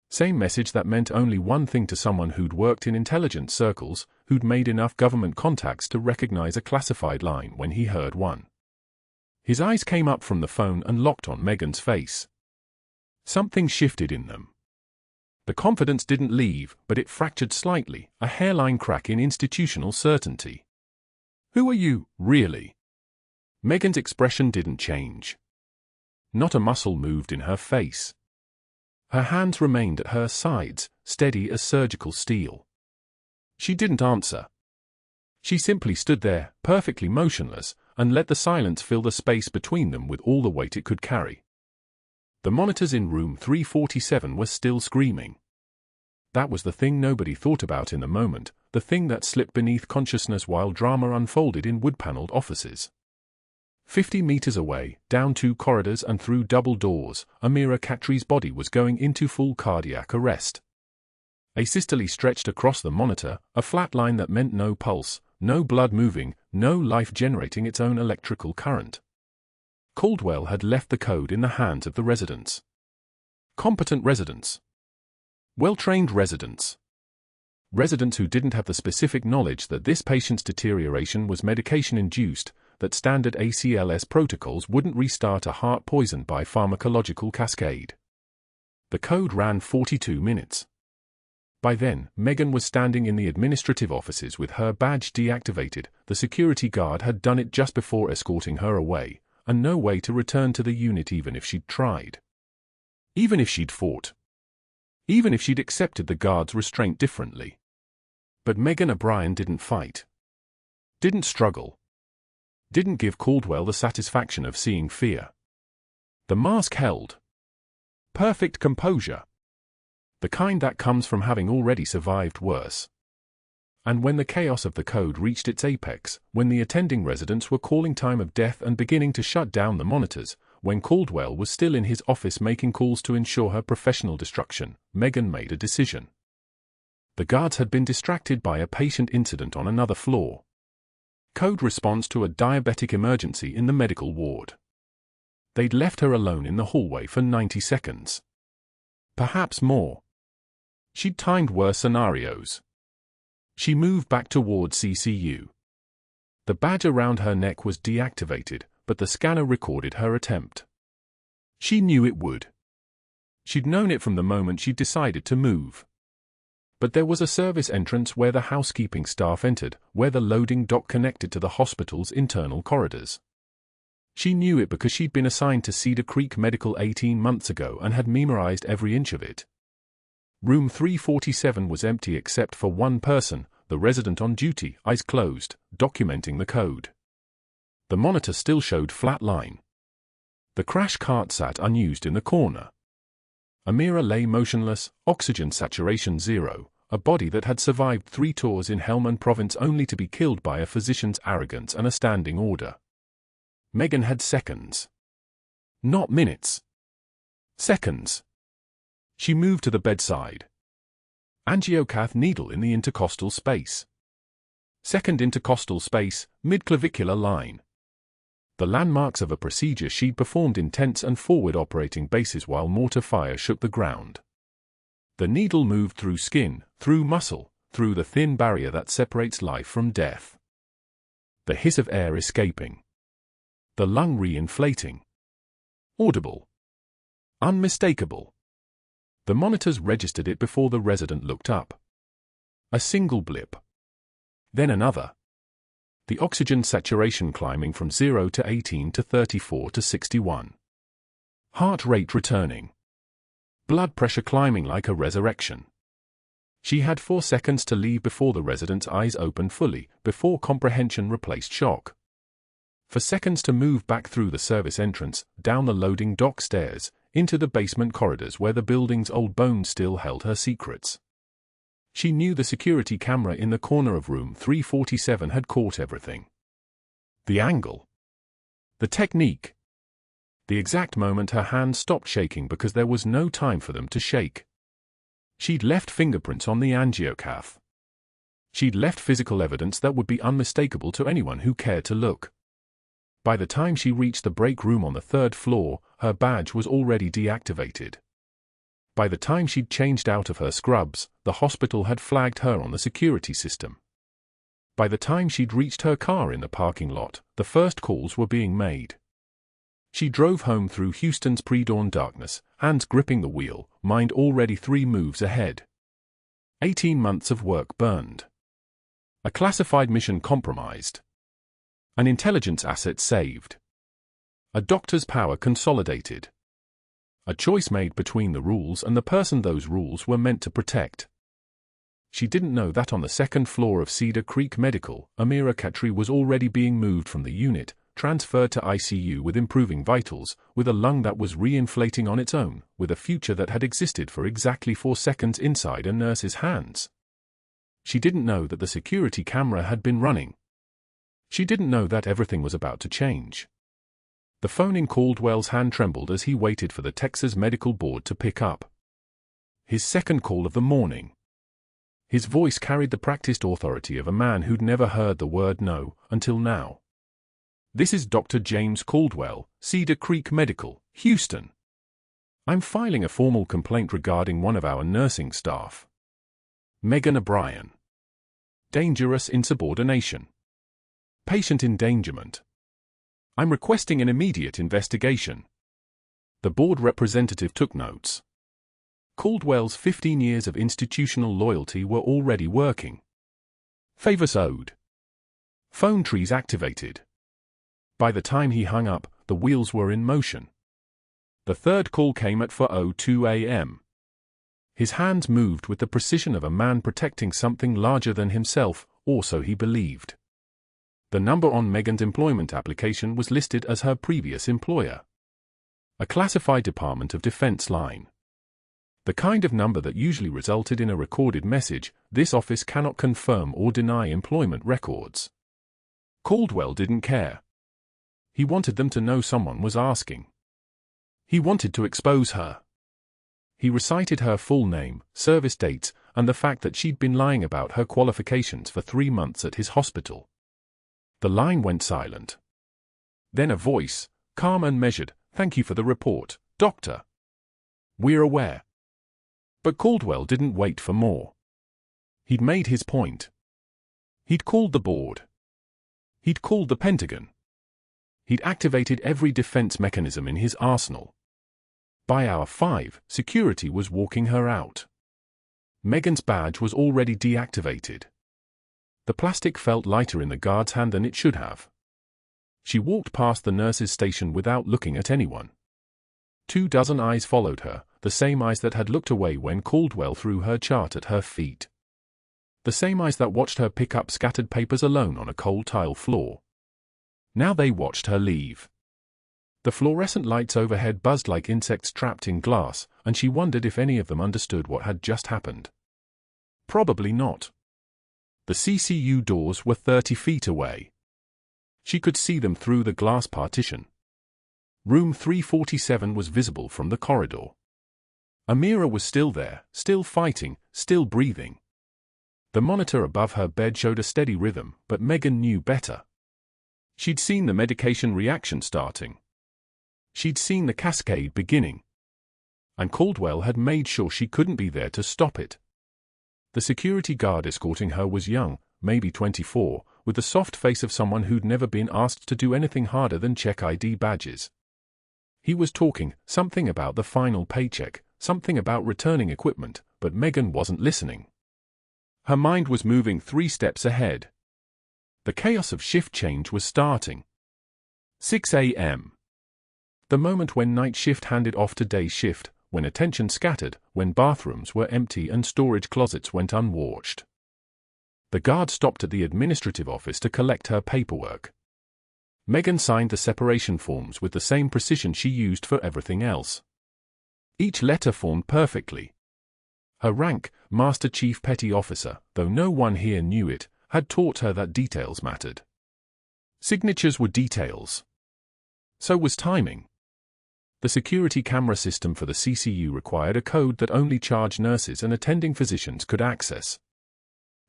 Same message that meant only one thing to someone who'd worked in intelligence circles, who'd made enough government contacts to recognize a classified line when he heard one. His eyes came up from the phone and locked on Megan's face. Something shifted in them. The confidence didn't leave, but it fractured slightly, a hairline crack in institutional certainty. Who are you, really? Megan's expression didn't change. Not a muscle moved in her face. Her hands remained at her sides, steady as surgical steel. She didn't answer. She simply stood there, perfectly motionless, and let the silence fill the space between them with all the weight it could carry. The monitors in room 347 were still screaming. That was the thing nobody thought about in the moment, the thing that slipped beneath consciousness while drama unfolded in wood-paneled offices. 50 meters away, down 2 corridors and through double doors, Amira Katri's body was going into full cardiac arrest. Asystole stretched across the monitor, a flat line that meant no pulse, no blood moving, no life generating its own electrical current. Caldwell had left the code in the hands of the residents. Competent residents. Well-trained residents. Residents who didn't have the specific knowledge that this patient's deterioration was medication-induced, that standard ACLS protocols wouldn't restart a heart poisoned by pharmacological cascade. The code ran 42 minutes. By then, Megan was standing in the administrative offices with her badge deactivated. The security guard had done it just before escorting her away, and no way to return to the unit even if she'd tried. Even if she'd fought. Even if she'd accepted the guard's restraint differently. But Megan O'Brien didn't fight. Didn't struggle. Didn't give Caldwell the satisfaction of seeing fear. The mask held. Perfect composure. The kind that comes from having already survived worse. And when the chaos of the code reached its apex, when the attending residents were calling time of death and beginning to shut down the monitors, when Caldwell was still in his office making calls to ensure her professional destruction, Megan made a decision. The guards had been distracted by a patient incident on another floor. Code response to a diabetic emergency in the medical ward. They'd left her alone in the hallway for 90 seconds. Perhaps more. She'd timed worse scenarios. She moved back towards CCU. The badge around her neck was deactivated, but the scanner recorded her attempt. She knew it would. She'd known it from the moment she'd decided to move. But there was a service entrance where the housekeeping staff entered, where the loading dock connected to the hospital's internal corridors. She knew it because she'd been assigned to Cedar Creek Medical 18 months ago and had memorized every inch of it. Room 347 was empty except for one person, the resident on duty, eyes closed, documenting the code. The monitor still showed flat line. The crash cart sat unused in the corner. Amira lay motionless, oxygen saturation 0, a body that had survived 3 tours in Helmand Province only to be killed by a physician's arrogance and a standing order. Megan had seconds. Not minutes. Seconds. She moved to the bedside. Angiocath needle in the intercostal space. Second intercostal space, midclavicular line. The landmarks of a procedure she'd performed in tense and forward operating bases while mortar fire shook the ground. The needle moved through skin, through muscle, through the thin barrier that separates life from death. The hiss of air escaping. The lung re-inflating. Audible. Unmistakable. The monitors registered it before the resident looked up. A single blip. Then another. The oxygen saturation climbing from 0 to 18 to 34 to 61. Heart rate returning. Blood pressure climbing like a resurrection. She had 4 seconds to leave before the resident's eyes opened fully, before comprehension replaced shock. For seconds to move back through the service entrance, down the loading dock stairs, into the basement corridors where the building's old bones still held her secrets. She knew the security camera in the corner of room 347 had caught everything. The angle. The technique. The exact moment her hands stopped shaking because there was no time for them to shake. She'd left fingerprints on the angiocath. She'd left physical evidence that would be unmistakable to anyone who cared to look. By the time she reached the break room on the 3rd floor, her badge was already deactivated. By the time she'd changed out of her scrubs, the hospital had flagged her on the security system. By the time she'd reached her car in the parking lot, the first calls were being made. She drove home through Houston's pre-dawn darkness, hands gripping the wheel, mind already 3 moves ahead. 18 months of work burned. A classified mission compromised. An intelligence asset saved. A doctor's power consolidated. A choice made between the rules and the person those rules were meant to protect. She didn't know that on the 2nd floor of Cedar Creek Medical, Amira Khatri was already being moved from the unit, transferred to ICU with improving vitals, with a lung that was re-inflating on its own, with a future that had existed for exactly 4 seconds inside a nurse's hands. She didn't know that the security camera had been running. She didn't know that everything was about to change. The phone in Caldwell's hand trembled as he waited for the Texas Medical Board to pick up. His second call of the morning. His voice carried the practiced authority of a man who'd never heard the word no until now. "This is Dr. James Caldwell, Cedar Creek Medical, Houston. I'm filing a formal complaint regarding one of our nursing staff. Megan O'Brien. Dangerous insubordination. Patient endangerment. I'm requesting an immediate investigation." The board representative took notes. Caldwell's 15 years of institutional loyalty were already working. Favors owed. Phone trees activated. By the time he hung up, the wheels were in motion. The third call came at 4:02 a.m. His hands moved with the precision of a man protecting something larger than himself, or so he believed. The number on Megan's employment application was listed as her previous employer. A classified Department of Defense line. The kind of number that usually resulted in a recorded message, "This office cannot confirm or deny employment records." Caldwell didn't care. He wanted them to know someone was asking. He wanted to expose her. He recited her full name, service dates, and the fact that she'd been lying about her qualifications for 3 months at his hospital. The line went silent. Then a voice, calm and measured, "Thank you for the report, Doctor. We're aware." But Caldwell didn't wait for more. He'd made his point. He'd called the board. He'd called the Pentagon. He'd activated every defense mechanism in his arsenal. By hour 5, security was walking her out. Megan's badge was already deactivated. The plastic felt lighter in the guard's hand than it should have. She walked past the nurse's station without looking at anyone. 24 eyes followed her, the same eyes that had looked away when Caldwell threw her chart at her feet. The same eyes that watched her pick up scattered papers alone on a cold tile floor. Now they watched her leave. The fluorescent lights overhead buzzed like insects trapped in glass, and she wondered if any of them understood what had just happened. Probably not. The CCU doors were 30 feet away. She could see them through the glass partition. Room 347 was visible from the corridor. Amira was still there, still fighting, still breathing. The monitor above her bed showed a steady rhythm, but Megan knew better. She'd seen the medication reaction starting. She'd seen the cascade beginning. And Caldwell had made sure she couldn't be there to stop it. The security guard escorting her was young, maybe 24, with the soft face of someone who'd never been asked to do anything harder than check ID badges. He was talking, something about the final paycheck, something about returning equipment, but Megan wasn't listening. Her mind was moving 3 steps ahead. The chaos of shift change was starting. 6 a.m. The moment when night shift handed off to day shift, when attention scattered, when bathrooms were empty and storage closets went unwatched. The guard stopped at the administrative office to collect her paperwork. Megan signed the separation forms with the same precision she used for everything else. Each letter formed perfectly. Her rank, Master Chief Petty Officer, though no one here knew it, had taught her that details mattered. Signatures were details. So was timing. The security camera system for the CCU required a code that only charge nurses and attending physicians could access.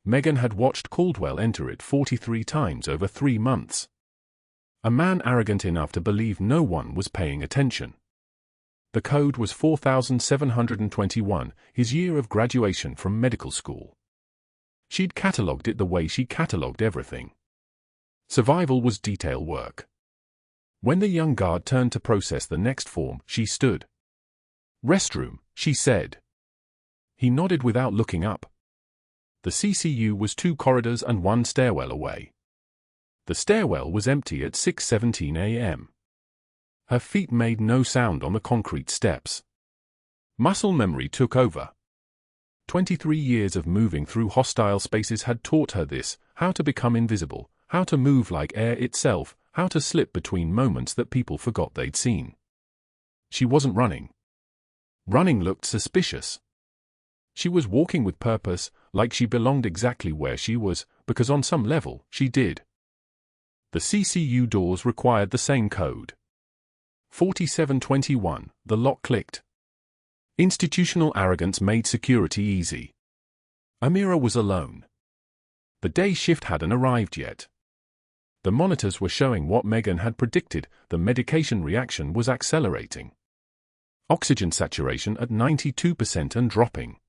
Megan had watched Caldwell enter it 43 times over 3 months. A man arrogant enough to believe no one was paying attention. The code was 4721, his year of graduation from medical school. She'd catalogued it the way she catalogued everything. Survival was detail work. When the young guard turned to process the next form, she stood. "Restroom," she said. He nodded without looking up. The CCU was 2 corridors and 1 stairwell away. The stairwell was empty at 6:17 a.m. Her feet made no sound on the concrete steps. Muscle memory took over. 23 years of moving through hostile spaces had taught her this: how to become invisible, how to move like air itself, how to slip between moments that people forgot they'd seen. She wasn't running. Running looked suspicious. She was walking with purpose, like she belonged exactly where she was, because on some level, she did. The CCU doors required the same code. 4721, the lock clicked. Institutional arrogance made security easy. Amira was alone. The day shift hadn't arrived yet. The monitors were showing what Megan had predicted: the medication reaction was accelerating. Oxygen saturation at 92% and dropping.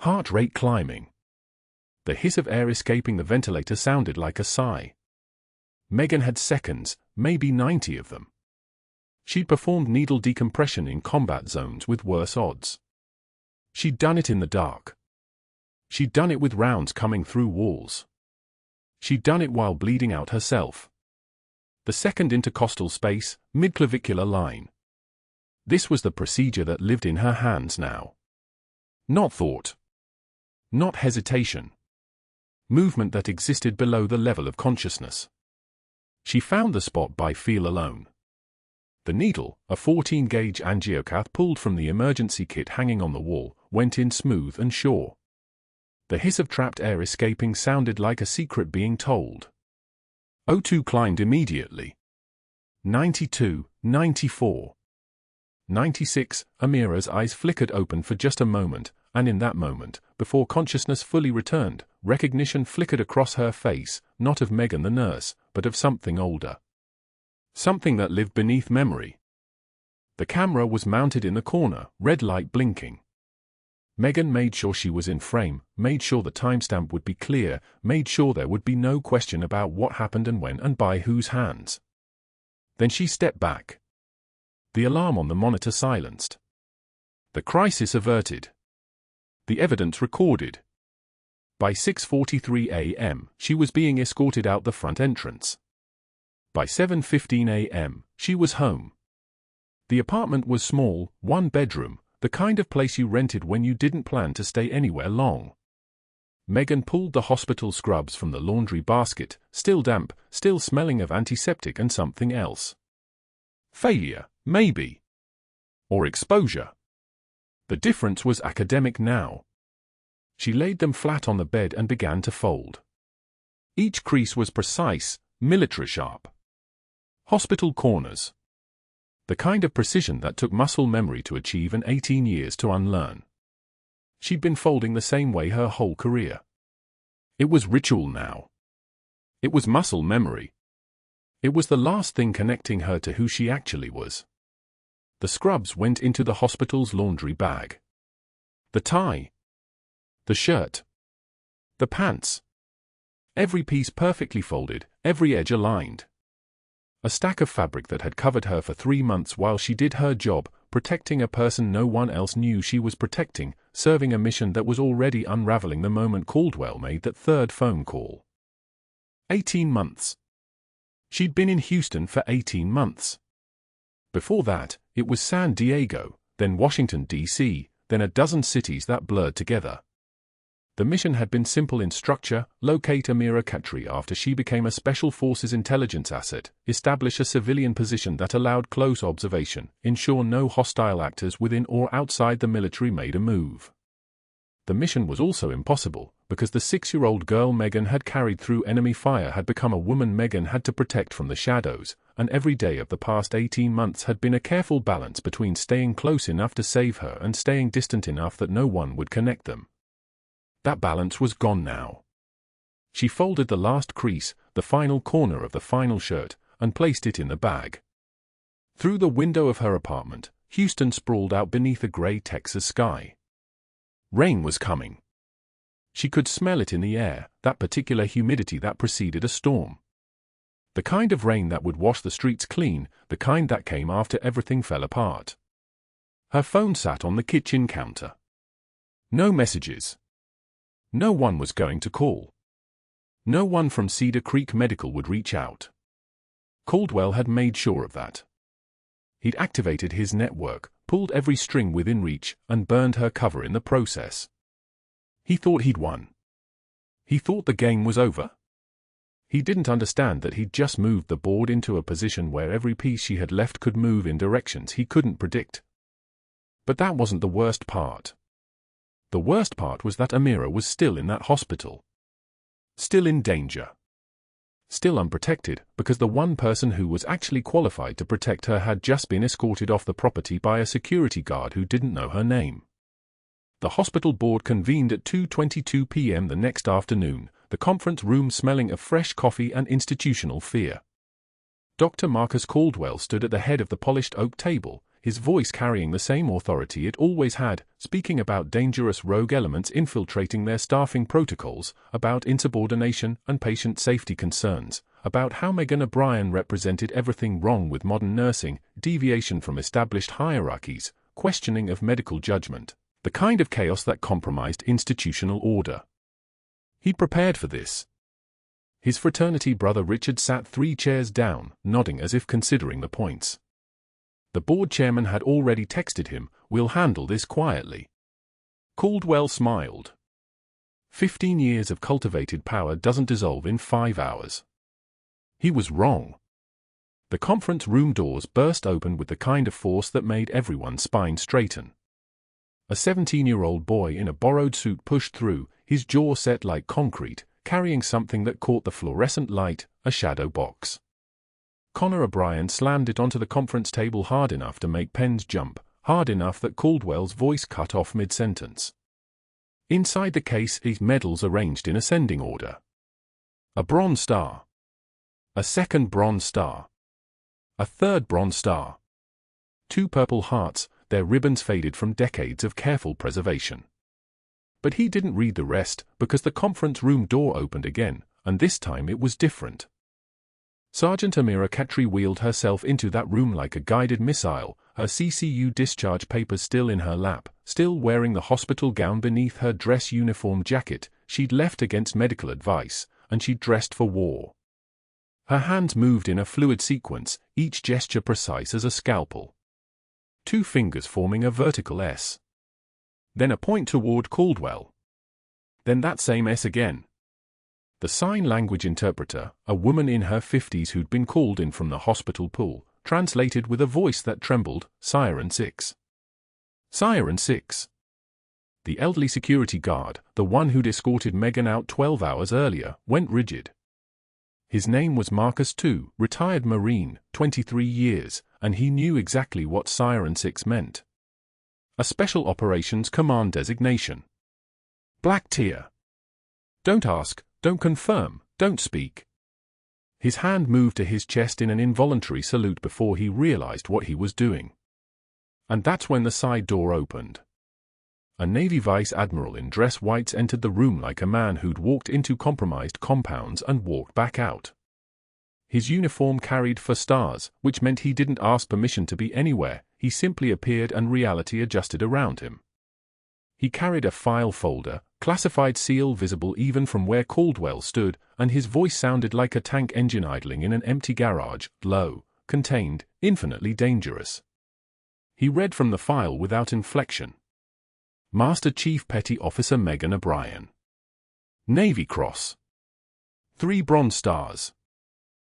Heart rate climbing. The hiss of air escaping the ventilator sounded like a sigh. Megan had seconds, maybe 90 of them. She'd performed needle decompression in combat zones with worse odds. She'd done it in the dark. She'd done it with rounds coming through walls. She'd done it while bleeding out herself. The second intercostal space, midclavicular line. This was the procedure that lived in her hands now. Not thought. Not hesitation. Movement that existed below the level of consciousness. She found the spot by feel alone. The needle, a 14-gauge angiocath pulled from the emergency kit hanging on the wall, went in smooth and sure. The hiss of trapped air escaping sounded like a secret being told. O2 climbed immediately. 92, 94. 96, Amira's eyes flickered open for just a moment, and in that moment, before consciousness fully returned, recognition flickered across her face, not of Megan the nurse, but of something older. Something that lived beneath memory. The camera was mounted in the corner, red light blinking. Megan made sure she was in frame, made sure the timestamp would be clear, made sure there would be no question about what happened and when and by whose hands. Then she stepped back. The alarm on the monitor silenced. The crisis averted. The evidence recorded. By 6:43 a.m., she was being escorted out the front entrance. By 7:15 a.m., she was home. The apartment was small, one bedroom, the kind of place you rented when you didn't plan to stay anywhere long. Megan pulled the hospital scrubs from the laundry basket, still damp, still smelling of antiseptic and something else. Failure, maybe. Or exposure. The difference was academic now. She laid them flat on the bed and began to fold. Each crease was precise, military sharp. Hospital corners. The kind of precision that took muscle memory to achieve and 18 years to unlearn. She'd been folding the same way her whole career. It was ritual now. It was muscle memory. It was the last thing connecting her to who she actually was. The scrubs went into the hospital's laundry bag. The tie. The shirt. The pants. Every piece perfectly folded, every edge aligned. A stack of fabric that had covered her for 3 months while she did her job, protecting a person no one else knew she was protecting, serving a mission that was already unraveling the moment Caldwell made that third phone call. 18 months. She'd been in Houston for 18 months. Before that, it was San Diego, then Washington, D.C., then a dozen cities that blurred together. The mission had been simple in structure: locate Amira after she became a Special Forces intelligence asset, establish a civilian position that allowed close observation, ensure no hostile actors within or outside the military made a move. The mission was also impossible, because the 6-year-old girl Megan had carried through enemy fire had become a woman Megan had to protect from the shadows, and every day of the past 18 months had been a careful balance between staying close enough to save her and staying distant enough that no one would connect them. That balance was gone now. She folded the last crease, the final corner of the final shirt, and placed it in the bag. Through the window of her apartment, Houston sprawled out beneath a gray Texas sky. Rain was coming. She could smell it in the air, that particular humidity that preceded a storm. The kind of rain that would wash the streets clean, the kind that came after everything fell apart. Her phone sat on the kitchen counter. No messages. No one was going to call. No one from Cedar Creek Medical would reach out. Caldwell had made sure of that. He'd activated his network, pulled every string within reach, and burned her cover in the process. He thought he'd won. He thought the game was over. He didn't understand that he'd just moved the board into a position where every piece she had left could move in directions he couldn't predict. But that wasn't the worst part. The worst part was that Amira was still in that hospital. Still in danger. Still unprotected, because the one person who was actually qualified to protect her had just been escorted off the property by a security guard who didn't know her name. The hospital board convened at 2:22 p.m. the next afternoon, the conference room smelling of fresh coffee and institutional fear. Dr. Marcus Caldwell stood at the head of the polished oak table, his voice carrying the same authority it always had, speaking about dangerous rogue elements infiltrating their staffing protocols, about insubordination and patient safety concerns, about how Megan O'Brien represented everything wrong with modern nursing, deviation from established hierarchies, questioning of medical judgment, the kind of chaos that compromised institutional order. He'd prepared for this. His fraternity brother Richard sat 3 chairs down, nodding as if considering the points. The board chairman had already texted him, "We'll handle this quietly." Caldwell smiled. 15 years of cultivated power doesn't dissolve in 5 hours. He was wrong. The conference room doors burst open with the kind of force that made everyone's spine straighten. A 17-year-old boy in a borrowed suit pushed through, his jaw set like concrete, carrying something that caught the fluorescent light, a shadow box. Connor O'Brien slammed it onto the conference table hard enough to make pens jump, hard enough that Caldwell's voice cut off mid-sentence. Inside the case is medals arranged in ascending order. A Bronze Star. A second Bronze Star. A third Bronze Star. 2 Purple Hearts, their ribbons faded from decades of careful preservation. But he didn't read the rest, because the conference room door opened again, and this time it was different. Sergeant Amira Khatri wheeled herself into that room like a guided missile, her CCU discharge papers still in her lap, still wearing the hospital gown beneath her dress uniform jacket she'd left against medical advice, and she'd dressed for war. Her hands moved in a fluid sequence, each gesture precise as a scalpel. 2 fingers forming a vertical S. Then a point toward Caldwell. Then that same S again. The sign language interpreter, a woman in her 50s who'd been called in from the hospital pool, translated with a voice that trembled, Siren 6. Siren 6. The elderly security guard, the one who'd escorted Megan out 12 hours earlier, went rigid. His name was Marcus II, retired Marine, 23 years, and he knew exactly what Siren 6 meant. A Special Operations Command designation. Black tier. Don't ask, don't confirm, don't speak. His hand moved to his chest in an involuntary salute before he realized what he was doing. And that's when the side door opened. A Navy Vice Admiral in dress whites entered the room like a man who'd walked into compromised compounds and walked back out. His uniform carried 4 stars, which meant he didn't ask permission to be anywhere, he simply appeared and reality adjusted around him. He carried a file folder, classified seal visible even from where Caldwell stood, and his voice sounded like a tank engine idling in an empty garage, low, contained, infinitely dangerous. He read from the file without inflection. Master Chief Petty Officer Megan O'Brien. Navy Cross. 3 Bronze Stars.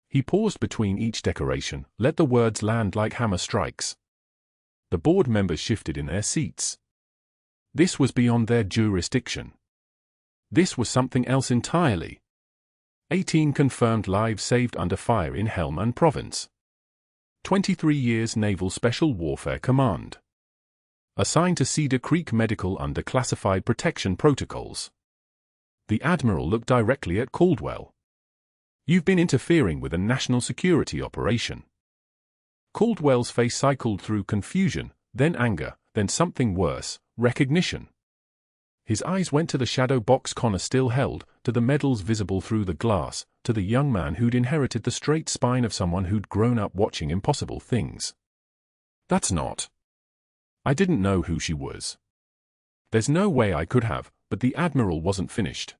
He paused between each decoration, let the words land like hammer strikes. The board members shifted in their seats. This was beyond their jurisdiction. This was something else entirely. 18 confirmed lives saved under fire in Helmand Province. 23 years Naval Special Warfare Command. Assigned to Cedar Creek Medical under classified protection protocols. The Admiral looked directly at Caldwell. You've been interfering with a national security operation. Caldwell's face cycled through confusion, then anger, then something worse, recognition. His eyes went to the shadow box Connor still held, to the medals visible through the glass, to the young man who'd inherited the straight spine of someone who'd grown up watching impossible things. That's not. I didn't know who she was. There's no way I could have, but the Admiral wasn't finished.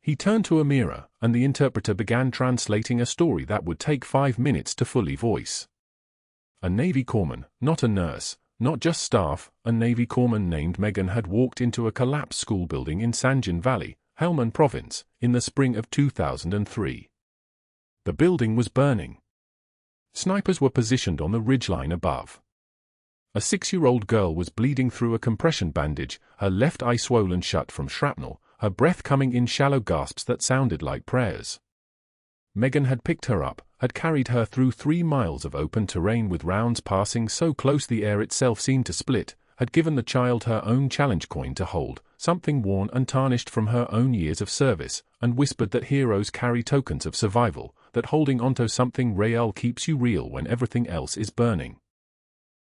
He turned to Amira, and the interpreter began translating a story that would take 5 minutes to fully voice. A Navy corpsman, not a nurse, not just staff, a Navy corpsman named Megan had walked into a collapsed school building in Sanjin Valley, Helmand Province, in the spring of 2003. The building was burning. Snipers were positioned on the ridgeline above. A 6-year-old girl was bleeding through a compression bandage, her left eye swollen shut from shrapnel, her breath coming in shallow gasps that sounded like prayers. Megan had picked her up, had carried her through 3 miles of open terrain with rounds passing so close the air itself seemed to split, had given the child her own challenge coin to hold, something worn and tarnished from her own years of service, and whispered that heroes carry tokens of survival, that holding onto something real keeps you real when everything else is burning.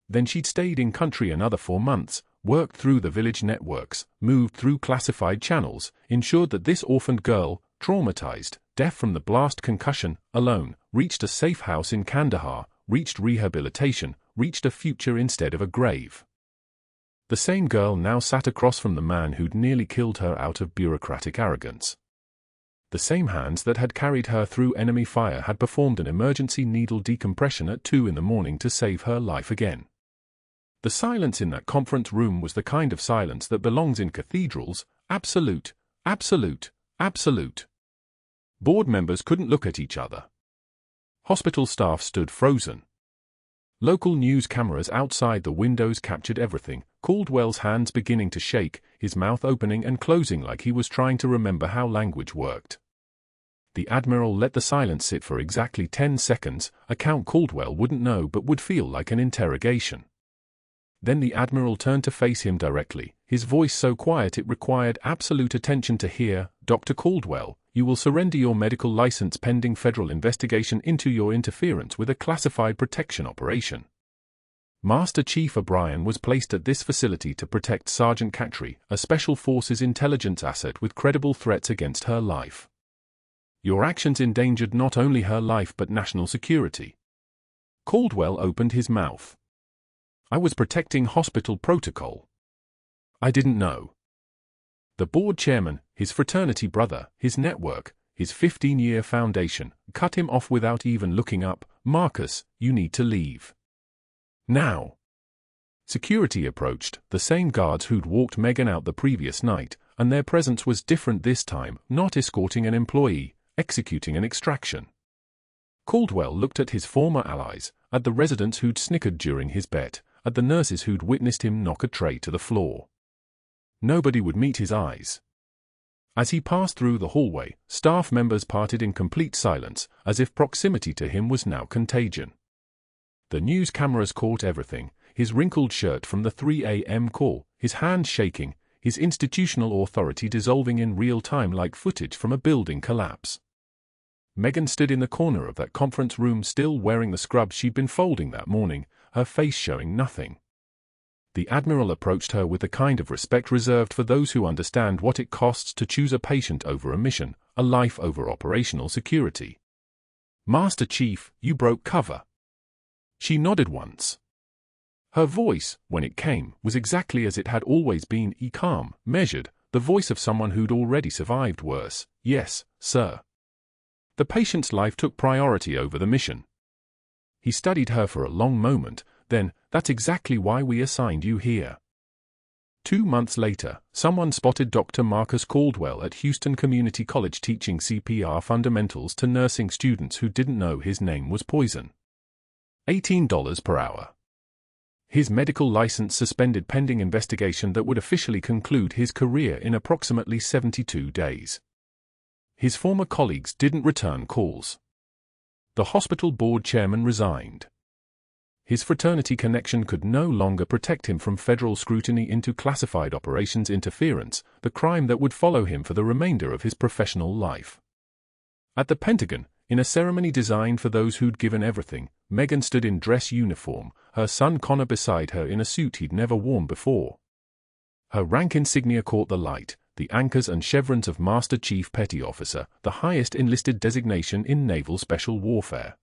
Then she'd stayed in country another 4 months, worked through the village networks, moved through classified channels, ensured that this orphaned girl, traumatized, deaf from the blast concussion, alone, reached a safe house in Kandahar, reached rehabilitation, reached a future instead of a grave. The same girl now sat across from the man who'd nearly killed her out of bureaucratic arrogance. The same hands that had carried her through enemy fire had performed an emergency needle decompression at 2 in the morning to save her life again. The silence in that conference room was the kind of silence that belongs in cathedrals, absolute, absolute, absolute. Board members couldn't look at each other. Hospital staff stood frozen. Local news cameras outside the windows captured everything, Caldwell's hands beginning to shake, his mouth opening and closing like he was trying to remember how language worked. The Admiral let the silence sit for exactly 10 seconds, a count Caldwell wouldn't know but would feel like an interrogation. Then the Admiral turned to face him directly, his voice so quiet it required absolute attention to hear. "Dr. Caldwell, you will surrender your medical license pending federal investigation into your interference with a classified protection operation." Master Chief O'Brien was placed at this facility to protect Sergeant Cattry, a Special Forces intelligence asset with credible threats against her life. "Your actions endangered not only her life but national security." Caldwell opened his mouth. "I was protecting hospital protocol. I didn't know." The board chairman, his fraternity brother, his network, his 15-year foundation, cut him off without even looking up. "Marcus, you need to leave now." Security approached, the same guards who'd walked Megan out the previous night, and their presence was different this time, not escorting an employee, executing an extraction. Caldwell looked at his former allies, at the residents who'd snickered during his bet, at the nurses who'd witnessed him knock a tray to the floor. Nobody would meet his eyes. As he passed through the hallway, staff members parted in complete silence, as if proximity to him was now contagion. The news cameras caught everything: his wrinkled shirt from the 3 a.m. call, his hands shaking, his institutional authority dissolving in real time like footage from a building collapse. Megan stood in the corner of that conference room, still wearing the scrub she'd been folding that morning, her face showing nothing. The Admiral approached her with the kind of respect reserved for those who understand what it costs to choose a patient over a mission, a life over operational security. "Master Chief, you broke cover." She nodded once. Her voice, when it came, was exactly as it had always been, calm, measured, the voice of someone who'd already survived worse. "Yes, sir." The patient's life took priority over the mission. He studied her for a long moment, then, "That's exactly why we assigned you here." 2 months later, someone spotted Dr. Marcus Caldwell at Houston Community College teaching CPR fundamentals to nursing students who didn't know his name was poison. $18 per hour. His medical license suspended pending investigation that would officially conclude his career in approximately 72 days. His former colleagues didn't return calls. The hospital board chairman resigned. His fraternity connection could no longer protect him from federal scrutiny into classified operations interference, the crime that would follow him for the remainder of his professional life. At the Pentagon, in a ceremony designed for those who'd given everything, Megan stood in dress uniform, her son Connor beside her in a suit he'd never worn before. Her rank insignia caught the light, the anchors and chevrons of Master Chief Petty Officer, the highest enlisted designation in Naval Special Warfare.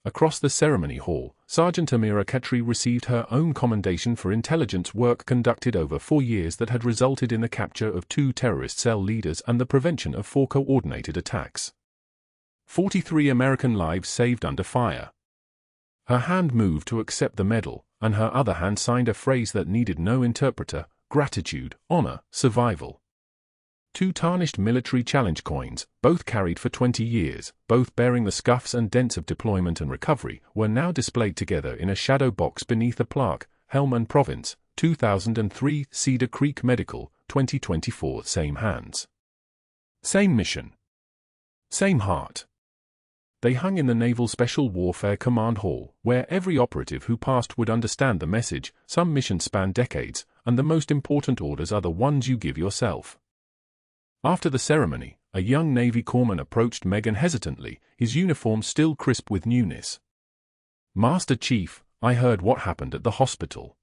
Across the ceremony hall, Sergeant Amira Cattry received her own commendation for intelligence work conducted over 4 years that had resulted in the capture of 2 terrorist cell leaders and the prevention of 4 coordinated attacks. 43 American lives saved under fire. Her hand moved to accept the medal, and her other hand signed a phrase that needed no interpreter: gratitude, honor, survival. 2 tarnished military challenge coins, both carried for 20 years, both bearing the scuffs and dents of deployment and recovery, were now displayed together in a shadow box beneath a plaque: Helmand Province, 2003, Cedar Creek Medical, 2024. Same hands. Same mission. Same heart. They hung in the Naval Special Warfare Command Hall, where every operative who passed would understand the message: some missions span decades, and the most important orders are the ones you give yourself. After the ceremony, a young Navy corpsman approached Megan hesitantly, his uniform still crisp with newness. "Master Chief, I heard what happened at the hospital.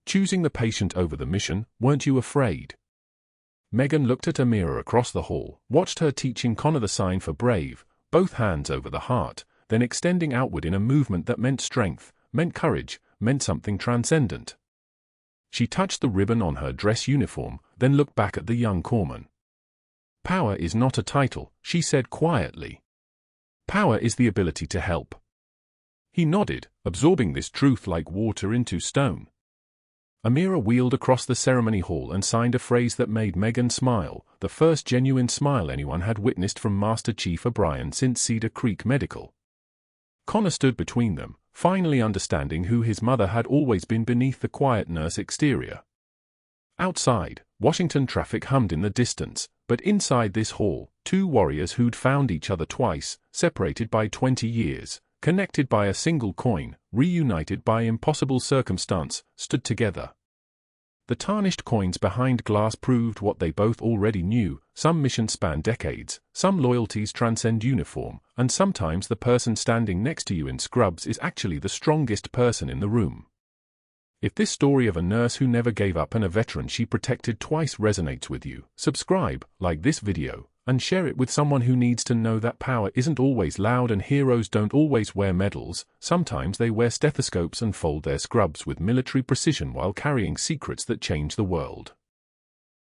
Choosing the patient over the mission, weren't you afraid?" Megan looked at Amira across the hall, watched her teaching Connor the sign for brave, both hands over the heart, then extending outward in a movement that meant strength, meant courage, meant something transcendent. She touched the ribbon on her dress uniform, then looked back at the young corpsman. "Power is not a title," she said quietly. "Power is the ability to help." He nodded, absorbing this truth like water into stone. Amira wheeled across the ceremony hall and signed a phrase that made Megan smile, the first genuine smile anyone had witnessed from Master Chief O'Brien since Cedar Creek Medical. Connor stood between them, finally understanding who his mother had always been beneath the quiet nurse exterior. Outside, Washington traffic hummed in the distance, but inside this hall, 2 warriors who'd found each other twice, separated by 20 years, connected by a single coin, reunited by impossible circumstance, stood together. The tarnished coins behind glass proved what they both already knew: some missions span decades, some loyalties transcend uniform, and sometimes the person standing next to you in scrubs is actually the strongest person in the room. If this story of a nurse who never gave up and a veteran she protected twice resonates with you, subscribe, like this video, and share it with someone who needs to know that power isn't always loud and heroes don't always wear medals. Sometimes they wear stethoscopes and fold their scrubs with military precision while carrying secrets that change the world.